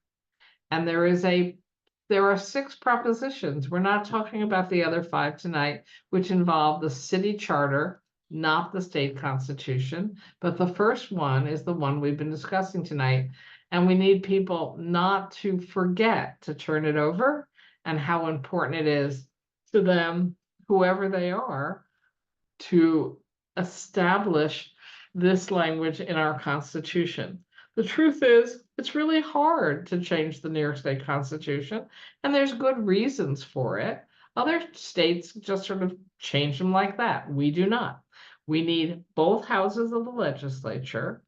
And there are 6 propositions. We're not talking about the other 5 tonight, which involve the city charter, not the state constitution. But the first one is the one we've been discussing tonight. And we need people not to forget to turn it over and how important it is to them, whoever they are, to establish this language in our Constitution. The truth is, it's really hard to change the New York State Constitution, and there's good reasons for it. Other states just sort of change them like that. We do not. We need both houses of the legislature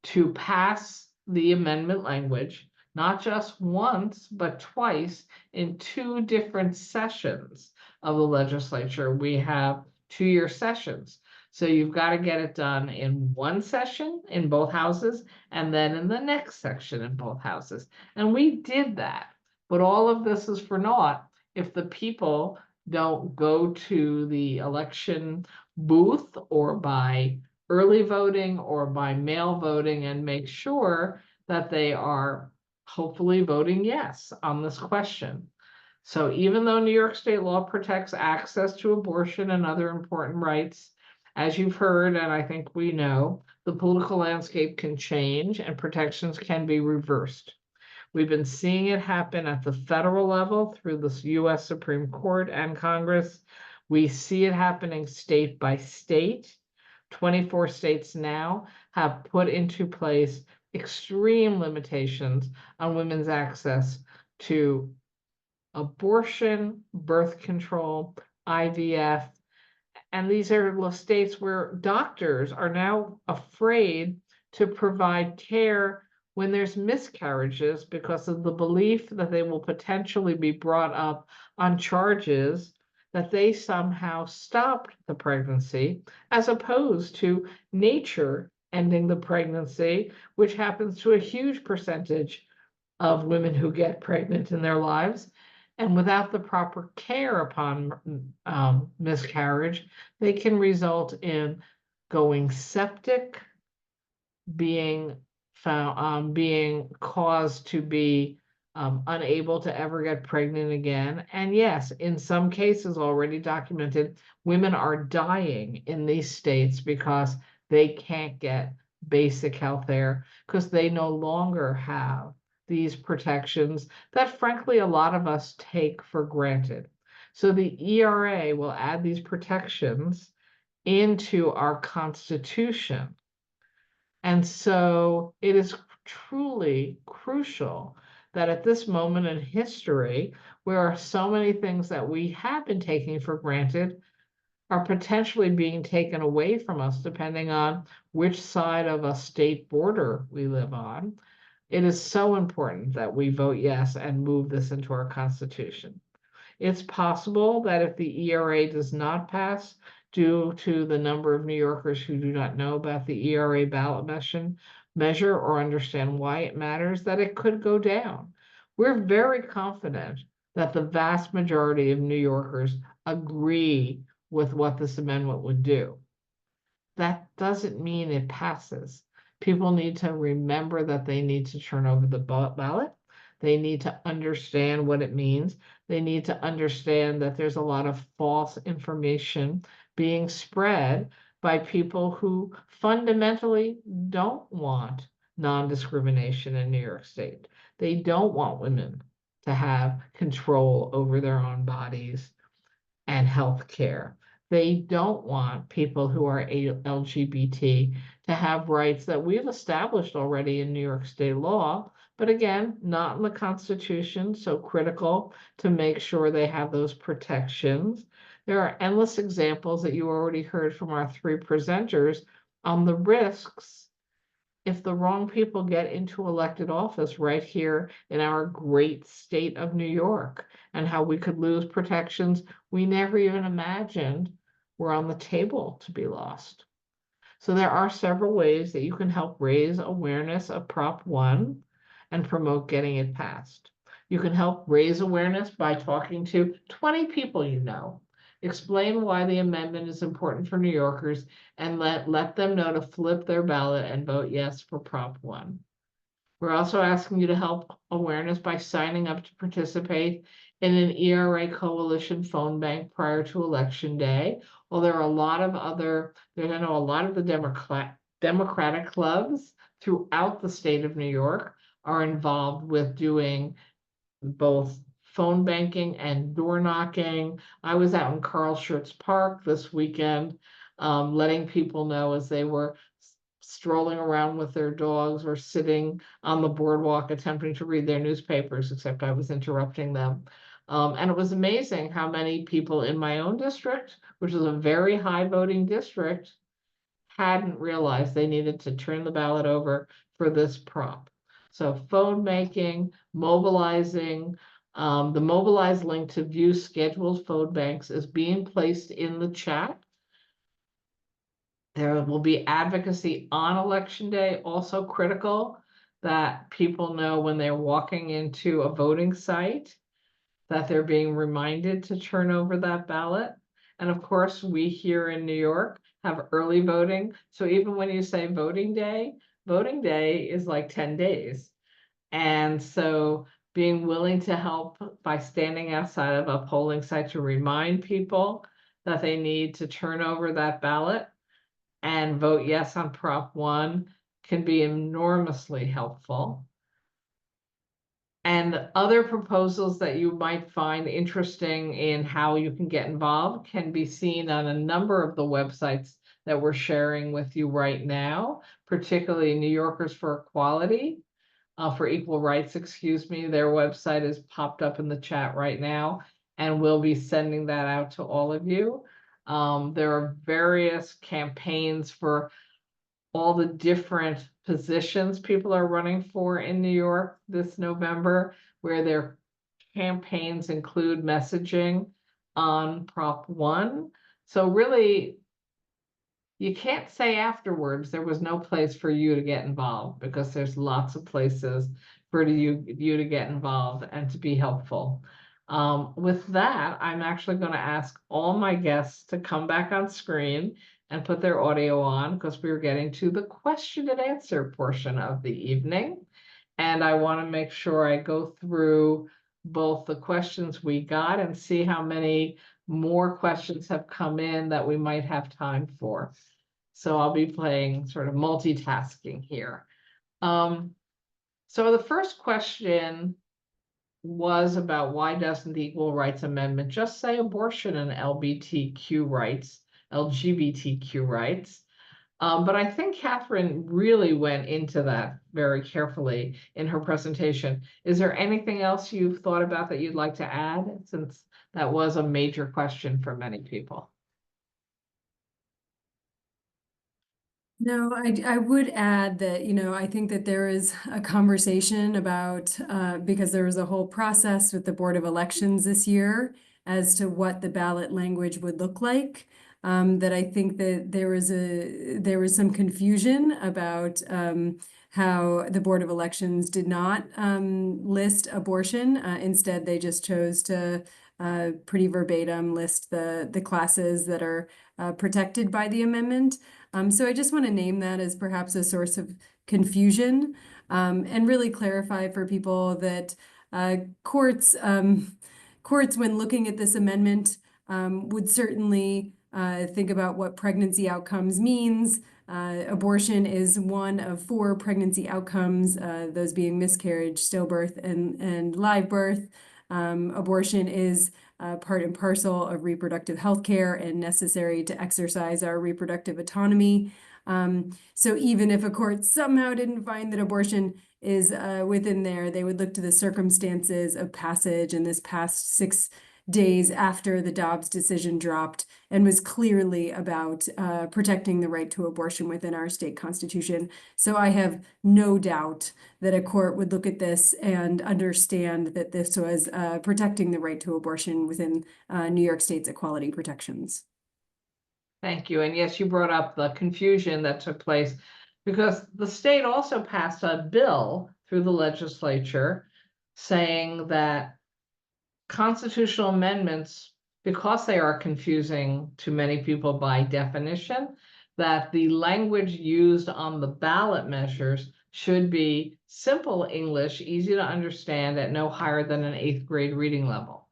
to pass the amendment language, not just once, but twice in 2 different sessions of the legislature. We have 2-year sessions. So you've got to get it done in one session in both houses and then in the next section in both houses. And we did that. But all of this is for naught if the people don't go to the election booth or by early voting or by mail voting and make sure that they are hopefully voting yes on this question. So even though New York state law protects access to abortion and other important rights, as you've heard, and I think we know, the political landscape can change and protections can be reversed. We've been seeing it happen at the federal level through the US Supreme Court and Congress. We see it happening state by state. 24 states now have put into place extreme limitations on women's access to abortion, birth control, IVF. And these are states where doctors are now afraid to provide care when there's miscarriages because of the belief that they will potentially be brought up on charges that they somehow stopped the pregnancy, as opposed to nature ending the pregnancy, which happens to a huge percentage of women who get pregnant in their lives. And without the proper care upon miscarriage, they can result in going septic, being found, being caused to be unable to ever get pregnant again. And yes, in some cases already documented, women are dying in these states because they can't get basic health care because they no longer have these protections that frankly a lot of us take for granted. So the ERA will add these protections into our Constitution. And so it is truly crucial that at this moment in history, where so many things that we have been taking for granted are potentially being taken away from us, depending on which side of a state border we live on, it is so important that we vote yes and move this into our Constitution. It's possible that if the ERA does not pass, due to the number of New Yorkers who do not know about the ERA ballot measure or understand why it matters, that it could go down. We're very confident that the vast majority of New Yorkers agree with what this amendment would do. That doesn't mean it passes. People need to remember that they need to turn over the ballot. They need to understand what it means. They need to understand that there's a lot of false information being spread by people who fundamentally don't want non-discrimination in New York State. They don't want women to have control over their own bodies and health care. They don't want people who are LGBT to have rights that we've established already in New York State law, but again, not in the Constitution, so critical to make sure they have those protections. There are endless examples that you already heard from our three presenters on the risks if the wrong people get into elected office right here in our great state of New York, and how we could lose protections we never even imagined were on the table to be lost. So there are several ways that you can help raise awareness of Prop 1 and promote getting it passed. You can help raise awareness by talking to 20 people you know. Explain why the amendment is important for New Yorkers and let them know to flip their ballot and vote yes for Prop 1. We're also asking you to help awareness by signing up to participate in an ERA coalition phone bank prior to Election Day. Well, there are a lot of I know a lot of the Democratic clubs throughout the state of New York are involved with doing both phone banking and door knocking. I was out in Carl Schurz Park this weekend, letting people know as they were strolling around with their dogs or sitting on the boardwalk attempting to read their newspapers, except I was interrupting them. And it was amazing how many people in my own district, which is a very high voting district, hadn't realized they needed to turn the ballot over for this prop. So phone banking, mobilizing, the mobilize link to view scheduled phone banks is being placed in the chat. There will be advocacy on Election Day, also critical that people know when they're walking into a voting site that they're being reminded to turn over that ballot. And of course, we here in New York have early voting. So even when you say voting day is like 10 days. And so being willing to help by standing outside of a polling site to remind people that they need to turn over that ballot and vote yes on Prop 1 can be enormously helpful. And other proposals that you might find interesting in how you can get involved can be seen on a number of the websites that we're sharing with you right now, particularly New Yorkers for Equality, for Equal Rights, excuse me. Their website is popped up in the chat right now, and we'll be sending that out to all of you. There are various campaigns for all the different positions people are running for in New York this November, where their campaigns include messaging on Prop 1. So really, you can't say afterwards there was no place for you to get involved, because there's lots of places for you to get involved and to be helpful. With that, I'm actually going to ask all my guests to come back on screen and put their audio on, because we're getting to the question and answer portion of the evening. And I want to make sure I go through both the questions we got and see how many more questions have come in that we might have time for. So I'll be playing sort of multitasking here. So the first question was about why doesn't the Equal Rights Amendment just say abortion and LGBTQ rights LGBTQ rights. But I think Katharine really went into that very carefully in her presentation. Is there anything else you've thought about that you'd like to add, since that was a major question for many people? No, I would add that, I think that there is a conversation about, because there was a whole process with the Board of Elections this year as to what the ballot language would look like. That I think that there was some confusion about how the Board of Elections did not list abortion. Instead, they just chose to pretty verbatim list the classes that are protected by the amendment. So I just want to name that as perhaps a source of confusion, and really clarify for people that courts, when looking at this amendment, would certainly think about what pregnancy outcomes means. Abortion is one of 4 pregnancy outcomes, those being miscarriage, stillbirth, and live birth. Abortion is part and parcel of reproductive health care and necessary to exercise our reproductive autonomy. So even if a court somehow didn't find that abortion is within there, they would look to the circumstances of passage in this past 6 days after the Dobbs decision dropped, and was clearly about protecting the right to abortion within our state constitution. So I have no doubt that a court would look at this and understand that this was protecting the right to abortion within New York State's equality protections. Thank you. And yes, you brought up the confusion that took place because the state also passed a bill through the legislature saying that constitutional amendments, because they are confusing to many people by definition, that the language used on the ballot measures should be simple English, easy to understand, at no higher than an 8th grade reading level.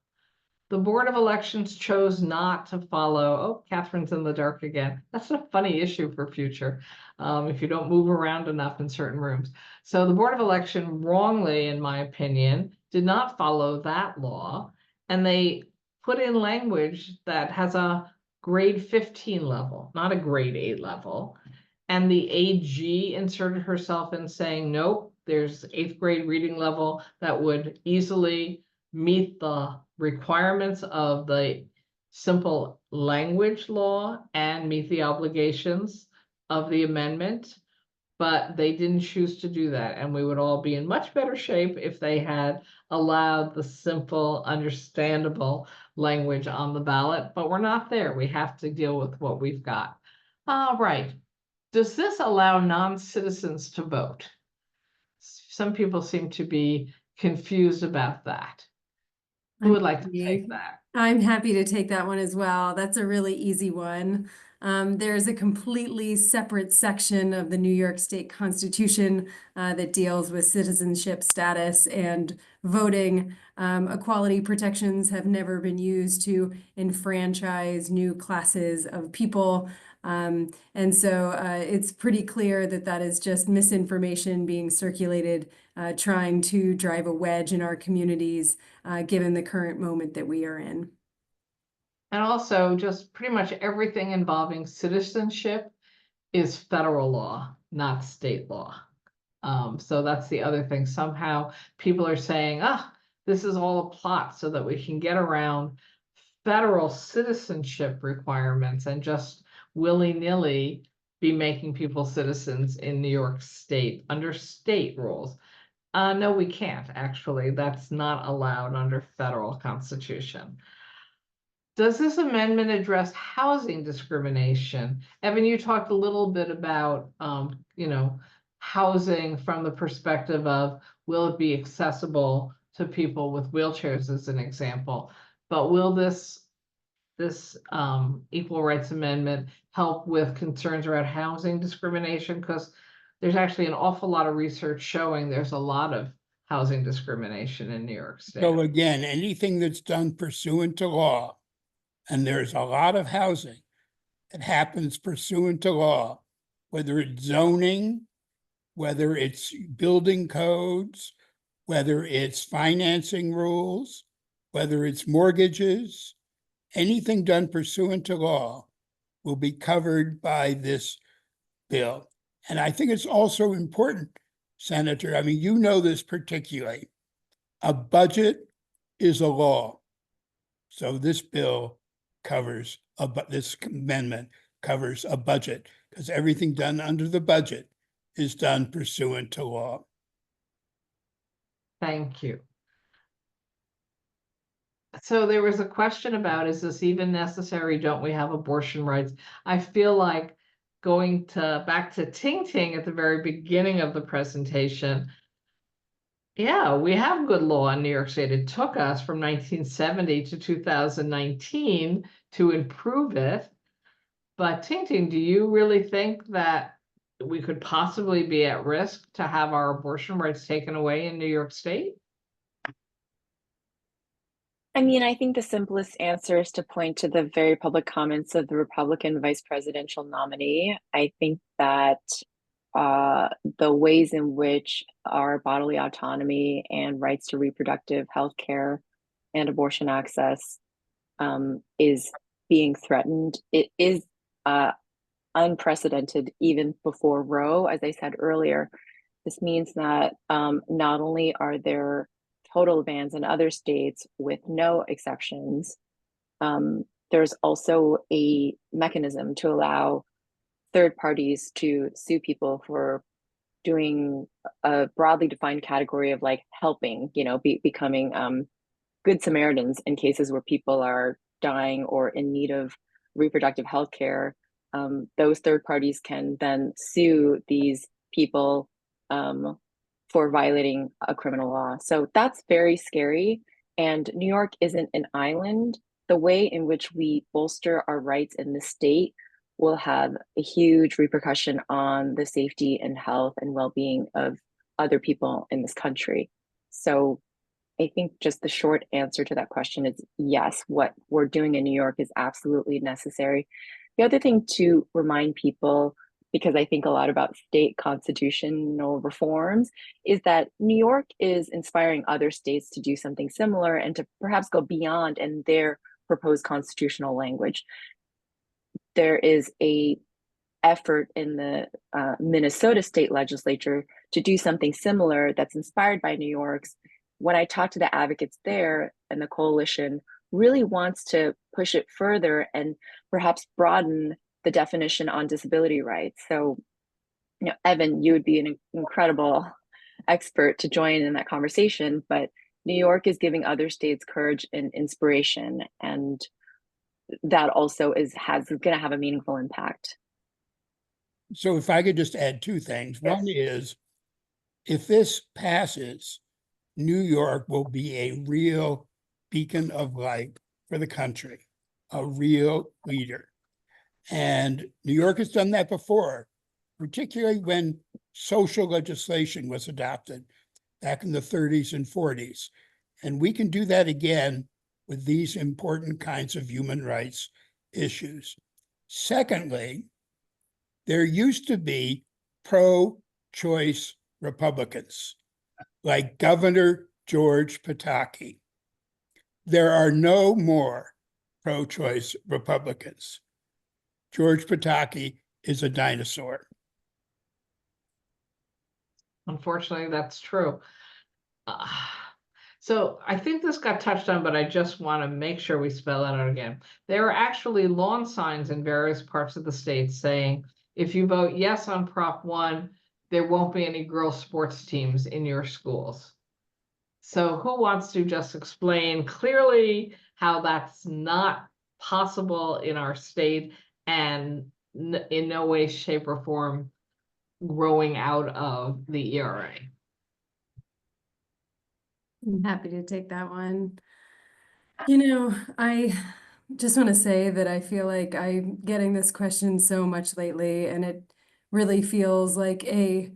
The Board of Elections chose not to follow. Oh, Katharine's in the dark again. That's a funny issue for future, if you don't move around enough in certain rooms. So the Board of Election wrongly, in my opinion, did not follow that law, and they put in language that has a grade 15 level, not a grade 8 level. And the AG inserted herself in saying, nope, there's 8th grade reading level that would easily meet the requirements of the simple language law and meet the obligations of the amendment. But they didn't choose to do that, and we would all be in much better shape if they had allowed the simple, understandable language on the ballot. But we're not there. We have to deal with what we've got. All right. Does this allow non-citizens to vote? Some people seem to be confused about that. Who would like to take that? I'm happy to take that one as well. That's a really easy one. There's a completely separate section of the New York State Constitution that deals with citizenship status and voting. Equality protections have never been used to enfranchise new classes of people. And so it's pretty clear that that is just misinformation being circulated, trying to drive a wedge in our communities, given the current moment that we are in. And also, just pretty much everything involving citizenship is federal law, not state law. So that's the other thing. Somehow people are saying, this is all a plot so that we can get around federal citizenship requirements and just willy-nilly be making people citizens in New York State under state rules. No, we can't, actually. That's not allowed under federal constitution. Does this amendment address housing discrimination? Evan, you talked a little bit about, housing from the perspective of, will it be accessible to people with wheelchairs, as an example? But will this Equal Rights Amendment help with concerns around housing discrimination? Because there's actually an awful lot of research showing there's a lot of housing discrimination in New York State. So again, anything that's done pursuant to law, and there's a lot of housing that happens pursuant to law, whether it's zoning, whether it's building codes, whether it's financing rules, whether it's mortgages, anything done pursuant to law will be covered by this bill. And I think it's also important, Senator, I mean, you know this particularly. A budget is a law. So this bill covers, this amendment covers a budget, because everything done under the budget is done pursuant to law. Thank you. So there was a question about, is this even necessary? Don't we have abortion rights? I feel like going back to Ting at the very beginning of the presentation. Yeah, we have good law in New York State. It took us from 1970 to 2019 to improve it. But Ting, do you really think that we could possibly be at risk to have our abortion rights taken away in New York State? I mean, I think the simplest answer is to point to the very public comments of the Republican vice presidential nominee. I think that the ways in which our bodily autonomy and rights to reproductive health care and abortion access is being threatened. It is unprecedented even before Roe, as I said earlier. This means that not only are there total bans in other states with no exceptions, there's also a mechanism to allow third parties to sue people for doing a broadly defined category of like helping, becoming good Samaritans in cases where people are dying or in need of reproductive health care. Those third parties can then sue these people for violating a criminal law. So that's very scary. And New York isn't an island. The way in which we bolster our rights in the state will have a huge repercussion on the safety and health and well-being of other people in this country. So I think just the short answer to that question is yes, what we're doing in New York is absolutely necessary. The other thing to remind people, because I think a lot about state constitutional reforms, is that New York is inspiring other states to do something similar and to perhaps go beyond in their proposed constitutional language. There is a effort in the Minnesota state legislature to do something similar that's inspired by New York's. When I talk to the advocates there, and the coalition really wants to push it further and perhaps broaden the definition on disability rights. So, Evan, you would be an incredible expert to join in that conversation, but New York is giving other states courage and inspiration, and that also is going to have a meaningful impact. So if I could just add two things. Yes. One is, if this passes, New York will be a real beacon of light for the country, a real leader. And New York has done that before, particularly when social legislation was adopted back in the 30s and 40s. And we can do that again with these important kinds of human rights issues. Secondly, there used to be pro-choice Republicans, like Governor George Pataki. There are no more pro-choice Republicans. George Pataki is a dinosaur. Unfortunately, that's true. So I think this got touched on, but I just want to make sure we spell it out again. There are actually lawn signs in various parts of the state saying, if you vote yes on Prop 1, there won't be any girls' sports teams in your schools. So who wants to just explain clearly how that's not possible in our state and in no way, shape, or form growing out of the ERA? I'm happy to take that one. I just want to say that I feel like I'm getting this question so much lately, and it really feels like a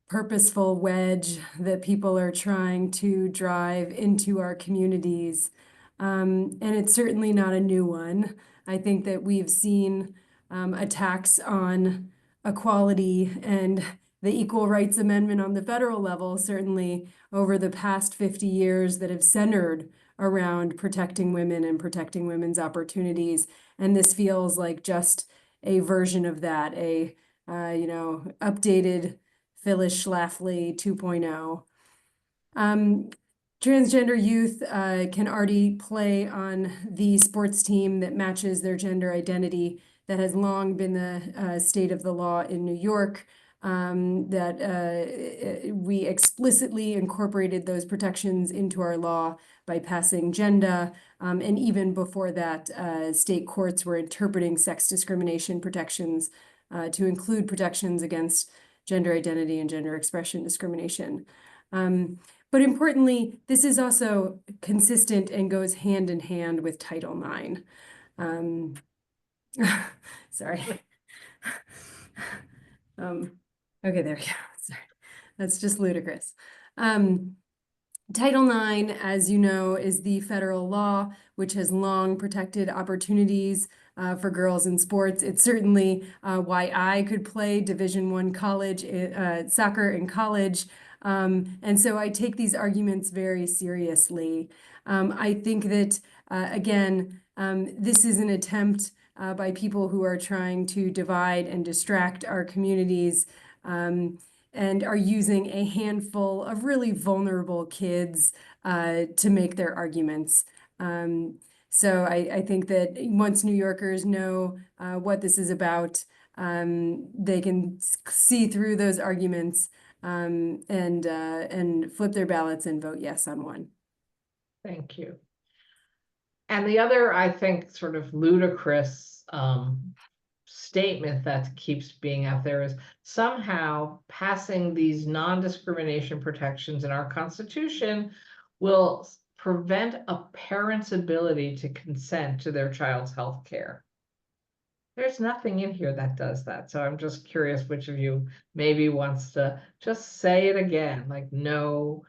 purposeful wedge that people are trying to drive into our communities. And it's certainly not a new one. I think that we've seen attacks on equality and the Equal Rights Amendment on the federal level, certainly over the past 50 years, that have centered around protecting women and protecting women's opportunities. And this feels like just a version of that, updated Phyllis Schlafly 2.0. Transgender youth can already play on the sports team that matches their gender identity. That has long been the state of the law in New York. We explicitly incorporated those protections into our law by passing gender. And even before that, state courts were interpreting sex discrimination protections to include protections against gender identity and gender expression discrimination. But importantly, this is also consistent and goes hand in hand with Title IX. Sorry. Okay, there we go. Sorry. That's just ludicrous. Title IX, as you know, is the federal law which has long protected opportunities for girls in sports. It's certainly why I could play Division I college soccer in college. And so I take these arguments very seriously. I think that, again, this is an attempt by people who are trying to divide and distract our communities and are using a handful of really vulnerable kids to make their arguments. So I think that once New Yorkers know what this is about, they can see through those arguments and flip their ballots and vote yes on one. Thank you. And the other, I think, sort of ludicrous statement that keeps being out there is somehow passing these non-discrimination protections in our Constitution will prevent a parent's ability to consent to their child's health care. There's nothing in here that does that. So I'm just curious which of you maybe wants to just say it again, like, no,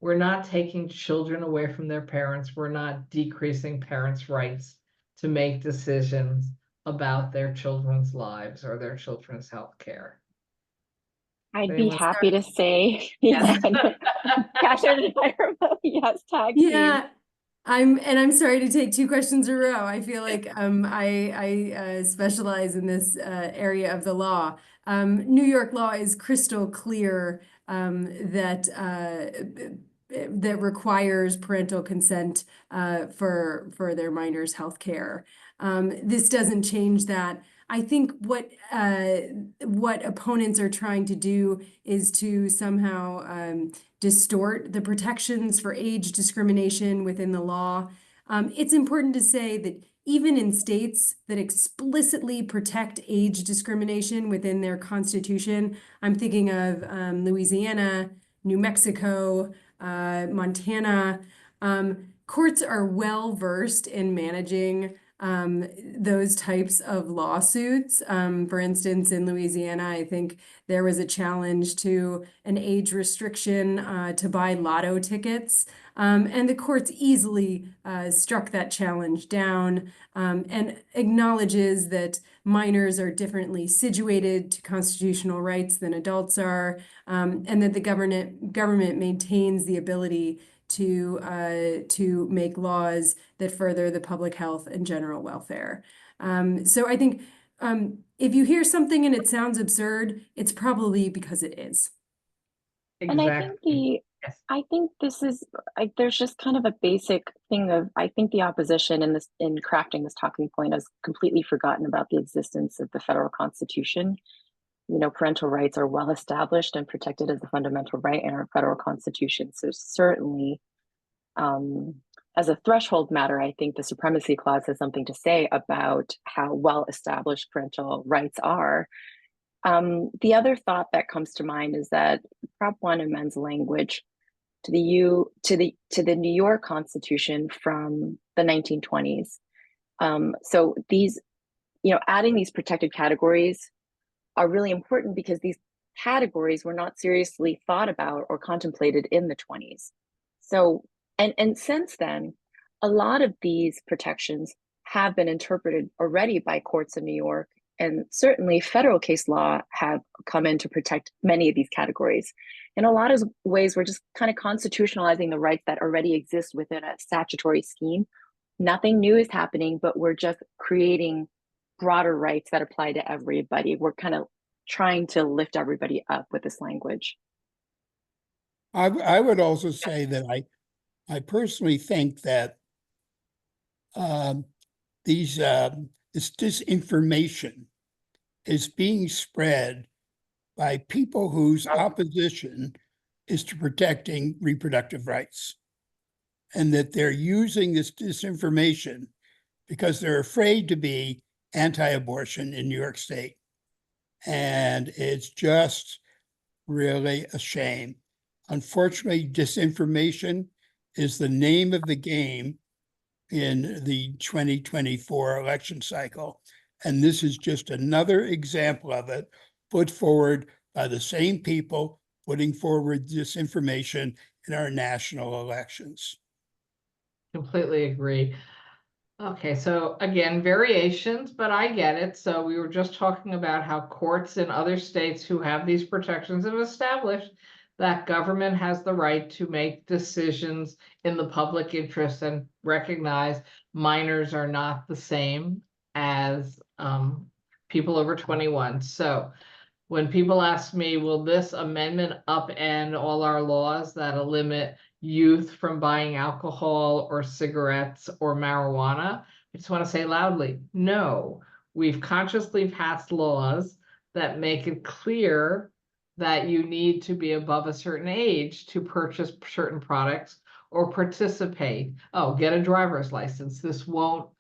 we're not taking children away from their parents. We're not decreasing parents' rights to make decisions about their children's lives or their children's health care. I'd be happy to say, yes. Katharine and I are both yes, tag team. Yeah, I'm sorry to take two questions in a row. I feel like I specialize in this area of the law. New York law is crystal clear that requires parental consent for their minors' health care. This doesn't change that. I think what opponents are trying to do is to somehow distort the protections for age discrimination within the law. It's important to say that even in states that explicitly protect age discrimination within their constitution, I'm thinking of Louisiana, New Mexico, Montana, courts are well versed in managing those types of lawsuits. For instance, in Louisiana, I think there was a challenge to an age restriction to buy lotto tickets. And the courts easily struck that challenge down and acknowledges that minors are differently situated to constitutional rights than adults are, and that the government maintains the ability to make laws that further the public health and general welfare. So I think if you hear something and it sounds absurd, it's probably because it is. Exactly. And I think this is there's just kind of a basic thing of, I think the opposition in crafting this talking point has completely forgotten about the existence of the federal Constitution. You know, parental rights are well established and protected as a fundamental right in our federal Constitution. So certainly, as a threshold matter, I think the Supremacy Clause has something to say about how well established parental rights are. The other thought that comes to mind is that Prop 1 amends language to the New York Constitution from the 1920s. So these, adding these protected categories are really important because these categories were not seriously thought about or contemplated in the 20s. So, and since then, a lot of these protections have been interpreted already by courts in New York, and certainly federal case law have come in to protect many of these categories. In a lot of ways, we're just kind of constitutionalizing the rights that already exist within a statutory scheme. Nothing new is happening, but we're just creating broader rights that apply to everybody. We're kind of trying to lift everybody up with this language. I would also say that I personally think that this disinformation is being spread by people whose opposition is to protecting reproductive rights, and that they're using this disinformation because they're afraid to be anti-abortion in New York State. And it's just really a shame. Unfortunately, disinformation is the name of the game in the 2024 election cycle. And this is just another example of it, put forward by the same people putting forward disinformation in our national elections. Completely agree. Okay, so again, variations, but I get it. So we were just talking about how courts in other states who have these protections have established that government has the right to make decisions in the public interest and recognize minors are not the same as people over 21. So when people ask me, will this amendment upend all our laws that limit youth from buying alcohol or cigarettes or marijuana? I just want to say loudly, no. We've consciously passed laws that make it clear that you need to be above a certain age to purchase certain products or participate. Oh, get a driver's license. This won't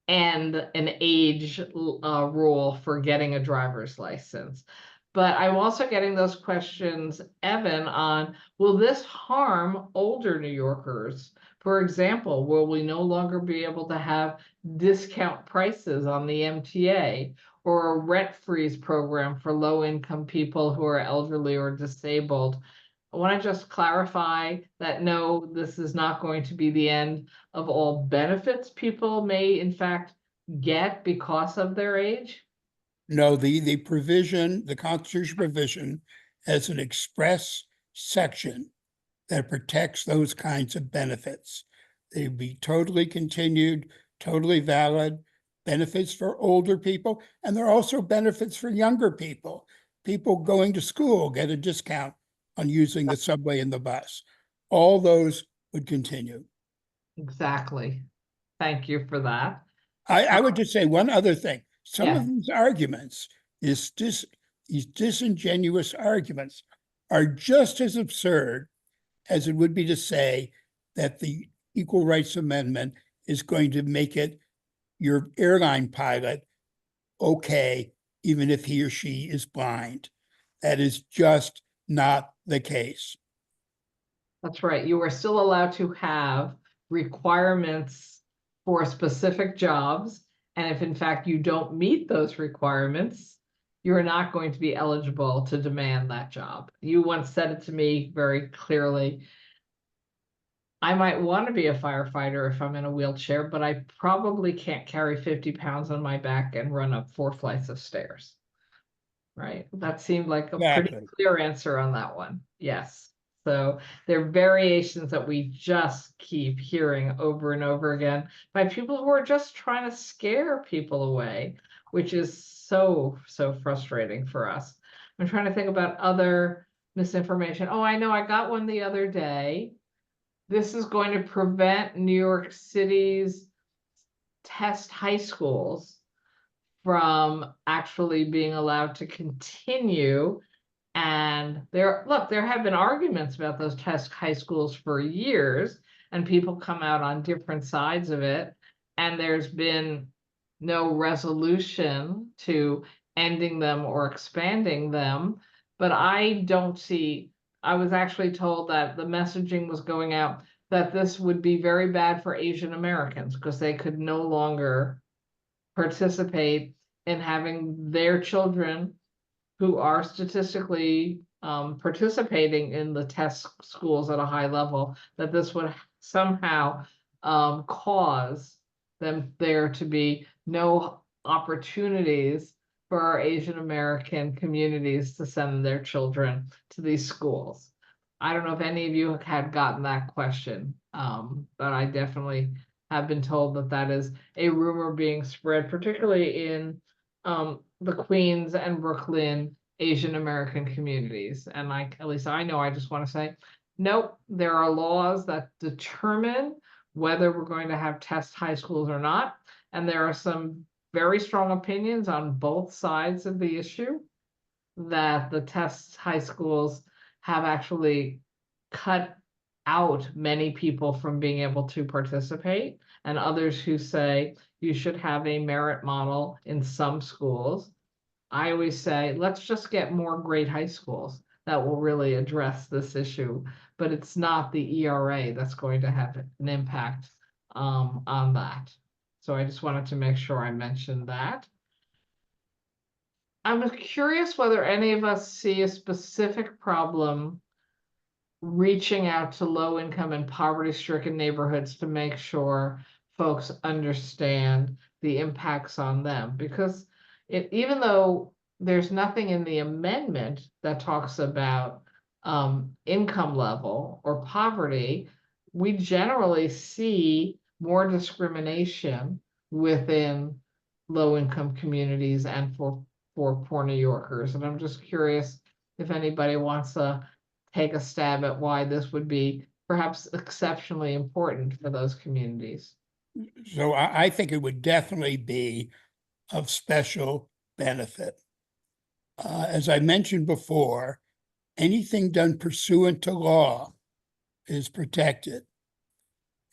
end an age rule for getting a driver's license. But I'm also getting those questions, Evan, on will this harm older New Yorkers? For example, will we no longer be able to have discount prices on the MTA or a rent freeze program for low-income people who are elderly or disabled? I want to just clarify that no, this is not going to be the end of all benefits people may in fact get because of their age. No, the provision, the Constitution provision has an express section that protects those kinds of benefits. They'd be totally continued, totally valid benefits for older people. And there are also benefits for younger people. People going to school get a discount on using the subway and the bus. All those would continue. Exactly. Thank you for that. I would just say one other thing. Some Yeah. of these arguments, these disingenuous arguments, are just as absurd as it would be to say that the Equal Rights Amendment is going to make it your airline pilot okay, even if he or she is blind. That is just not the case. That's right. You are still allowed to have requirements for specific jobs. And if in fact you don't meet those requirements, you're not going to be eligible to demand that job. You once said it to me very clearly. I might want to be a firefighter if I'm in a wheelchair, but I probably can't carry 50 pounds on my back and run up 4 flights of stairs. Right? That seemed like a pretty Exactly. clear answer on that one. Yes. So there are variations that we just keep hearing over and over again by people who are just trying to scare people away, which is so frustrating for us. I'm trying to think about other misinformation. Oh, I know, I got one the other day. This is going to prevent New York City's test high schools from actually being allowed to continue. And there have been arguments about those test high schools for years, and people come out on different sides of it. And there's been no resolution to ending them or expanding them. But I don't see, I was actually told that the messaging was going out that this would be very bad for Asian Americans because they could no longer participate in having their children who are statistically participating in the test schools at a high level, that this would somehow cause there to be no opportunities for our Asian American communities to send their children to these schools. I don't know if any of you had gotten that question, but I definitely have been told that that is a rumor being spread, particularly in the Queens and Brooklyn Asian American communities. And at least I know, I just want to say, nope, there are laws that determine whether we're going to have test high schools or not. And there are some very strong opinions on both sides of the issue that the test high schools have actually cut out many people from being able to participate, and others who say you should have a merit model in some schools. I always say, let's just get more great high schools that will really address this issue, but it's not the ERA that's going to have an impact on that. So I just wanted to make sure I mentioned that. I'm curious whether any of us see a specific problem reaching out to low income and poverty stricken neighborhoods to make sure folks understand the impacts on them. Because even though there's nothing in the amendment that talks about income level or poverty, we generally see more discrimination within low income communities and for poor New Yorkers. And I'm just curious if anybody wants to take a stab at why this would be perhaps exceptionally important for those communities. So I think it would definitely be of special benefit. As I mentioned before, anything done pursuant to law is protected.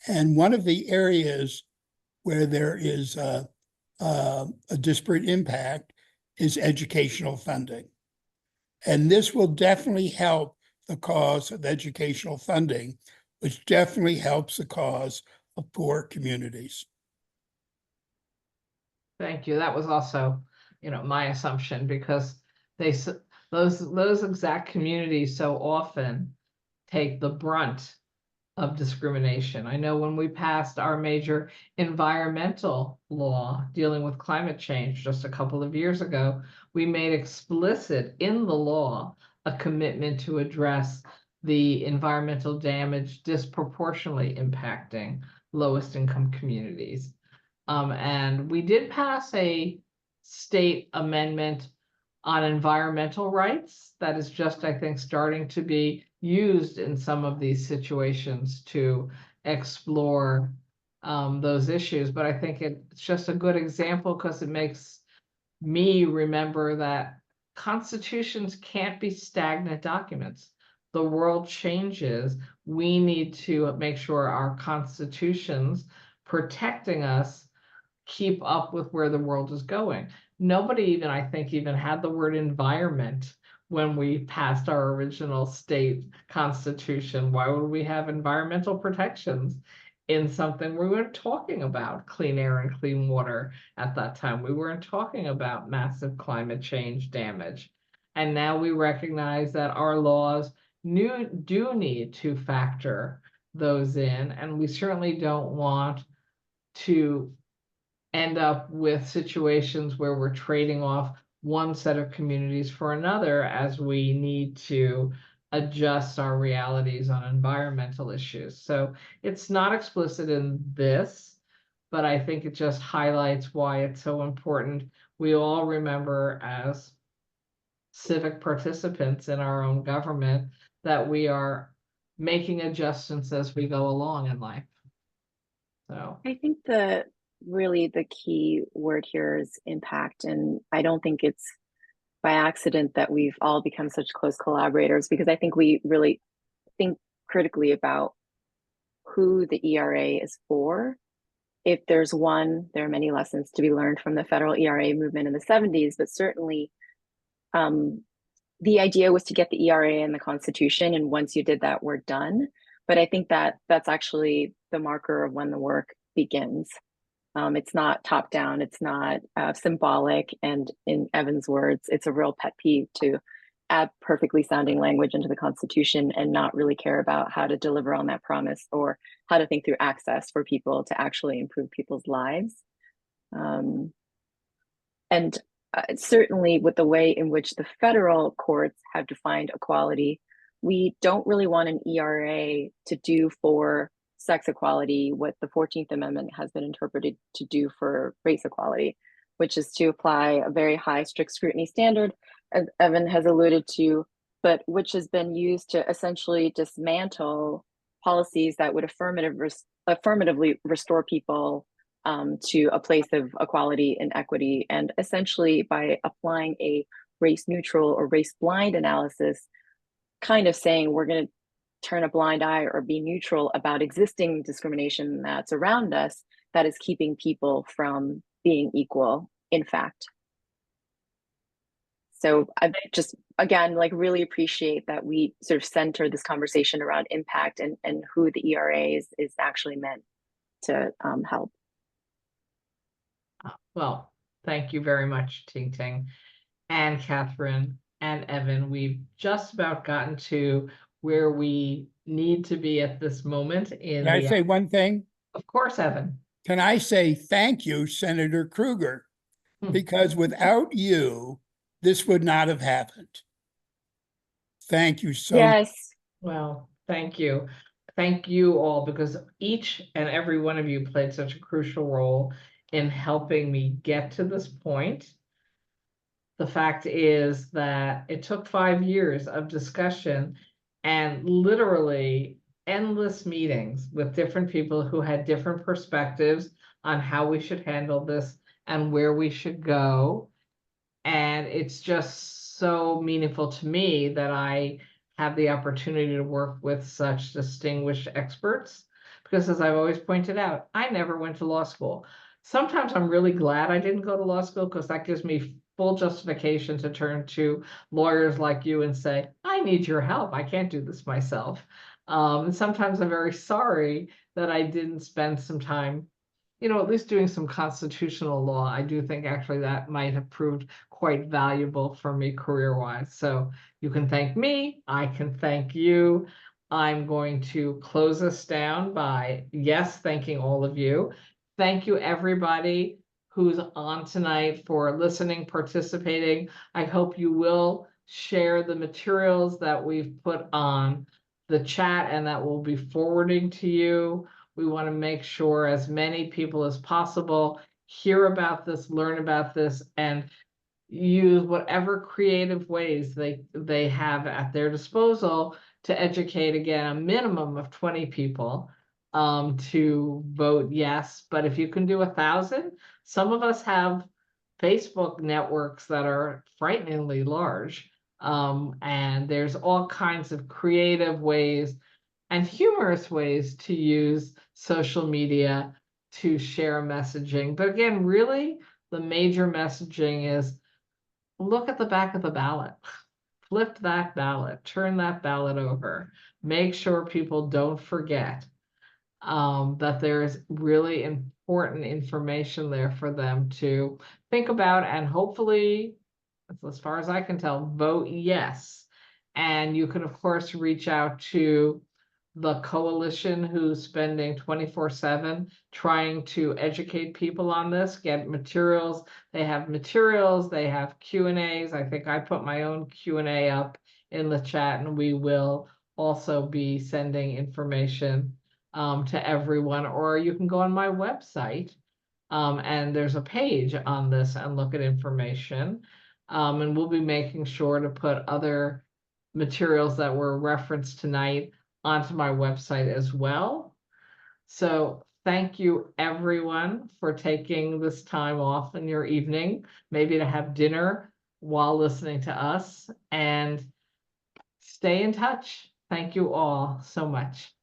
And one of the areas where there is a disparate impact is educational funding. And this will definitely help the cause of educational funding, which definitely helps the cause of poor communities. Thank you. That was also, my assumption, because those exact communities so often take the brunt of discrimination. I know when we passed our major environmental law dealing with climate change just a couple of years ago, we made explicit in the law a commitment to address the environmental damage disproportionately impacting lowest income communities. And we did pass a state amendment on environmental rights that is just, I think, starting to be used in some of these situations to explore those issues. But I think it's just a good example because it makes me remember that constitutions can't be stagnant documents. The world changes. We need to make sure our constitutions protecting us keep up with where the world is going. Nobody even, I think, even had the word environment when we passed our original state constitution. Why would we have environmental protections in something we weren't talking about clean air and clean water at that time? We weren't talking about massive climate change damage. And now we recognize that our laws do need to factor those in. And we certainly don't want to end up with situations where we're trading off one set of communities for another as we need to adjust our realities on environmental issues. So it's not explicit in this, but I think it just highlights why it's so important. We all remember as civic participants in our own government that we are making adjustments as we go along in life. So I think really the key word here is impact. And I don't think it's by accident that we've all become such close collaborators, because I think we really think critically about who the ERA is for. If there's one, there are many lessons to be learned from the federal ERA movement in the 70s, but certainly the idea was to get the ERA in the Constitution. And once you did that, we're done. But I think that that's actually the marker of when the work begins. It's not top down, it's not symbolic. And in Evan's words, it's a real pet peeve to add perfectly sounding language into the Constitution and not really care about how to deliver on that promise or how to think through access for people to actually improve people's lives. And certainly with the way in which the federal courts have defined equality, we don't really want an ERA to do for sex equality what the 14th Amendment has been interpreted to do for race equality, which is to apply a very high strict scrutiny standard, as Evan has alluded to, but which has been used to essentially dismantle policies that would affirmatively restore people to a place of equality and equity. And essentially by applying a race neutral or race blind analysis, kind of saying we're going to turn a blind eye or be neutral about existing discrimination that's around us that is keeping people from being equal in fact. So I just, again, like really appreciate that we sort of center this conversation around impact and who the ERA is actually meant to help. Well, thank you very much, Ting Ting and Katharine and Evan. We've just about gotten to where we need to be at this moment in Can I say one thing? Of course, Evan. Can I say thank you, Senator Krueger? Because without you, this would not have happened. Thank you so much. Yes. Well, thank you. Thank you all, because each and every one of you played such a crucial role in helping me get to this point. The fact is that it took 5 years of discussion and literally endless meetings with different people who had different perspectives on how we should handle this and where we should go. And it's just so meaningful to me that I have the opportunity to work with such distinguished experts, because as I've always pointed out, I never went to law school. Sometimes I'm really glad I didn't go to law school, because that gives me full justification to turn to lawyers like you and say, I need your help. I can't do this myself. And sometimes I'm very sorry that I didn't spend some time, at least doing some constitutional law. I do think actually that might have proved quite valuable for me career-wise. So you can thank me, I can thank you. I'm going to close us down by, yes, thanking all of you. Thank you, everybody who's on tonight, for listening, participating. I hope you will share the materials that we've put on the chat and that we'll be forwarding to you. We want to make sure as many people as possible hear about this, learn about this, and use whatever creative ways they have at their disposal to educate, again, a minimum of 20 people to vote yes. But if you can do 1,000, some of us have Facebook networks that are frighteningly large. And there's all kinds of creative ways and humorous ways to use social media to share messaging. But again, really, the major messaging is look at the back of the ballot, flip that ballot, turn that ballot over, make sure people don't forget that there's really important information there for them to think about, and hopefully, as far as I can tell, vote yes. And you can, of course, reach out to the coalition who's spending 24/7 trying to educate people on this, get materials. They have materials, they have Q&As. I think I put my own Q&A up in the chat, and we will also be sending information to everyone. Or you can go on my website and there's a page on this and look at information. And we'll be making sure to put other materials that were referenced tonight onto my website as well. So thank you, everyone, for taking this time off in your evening, maybe to have dinner while listening to us, and stay in touch. Thank you all so much.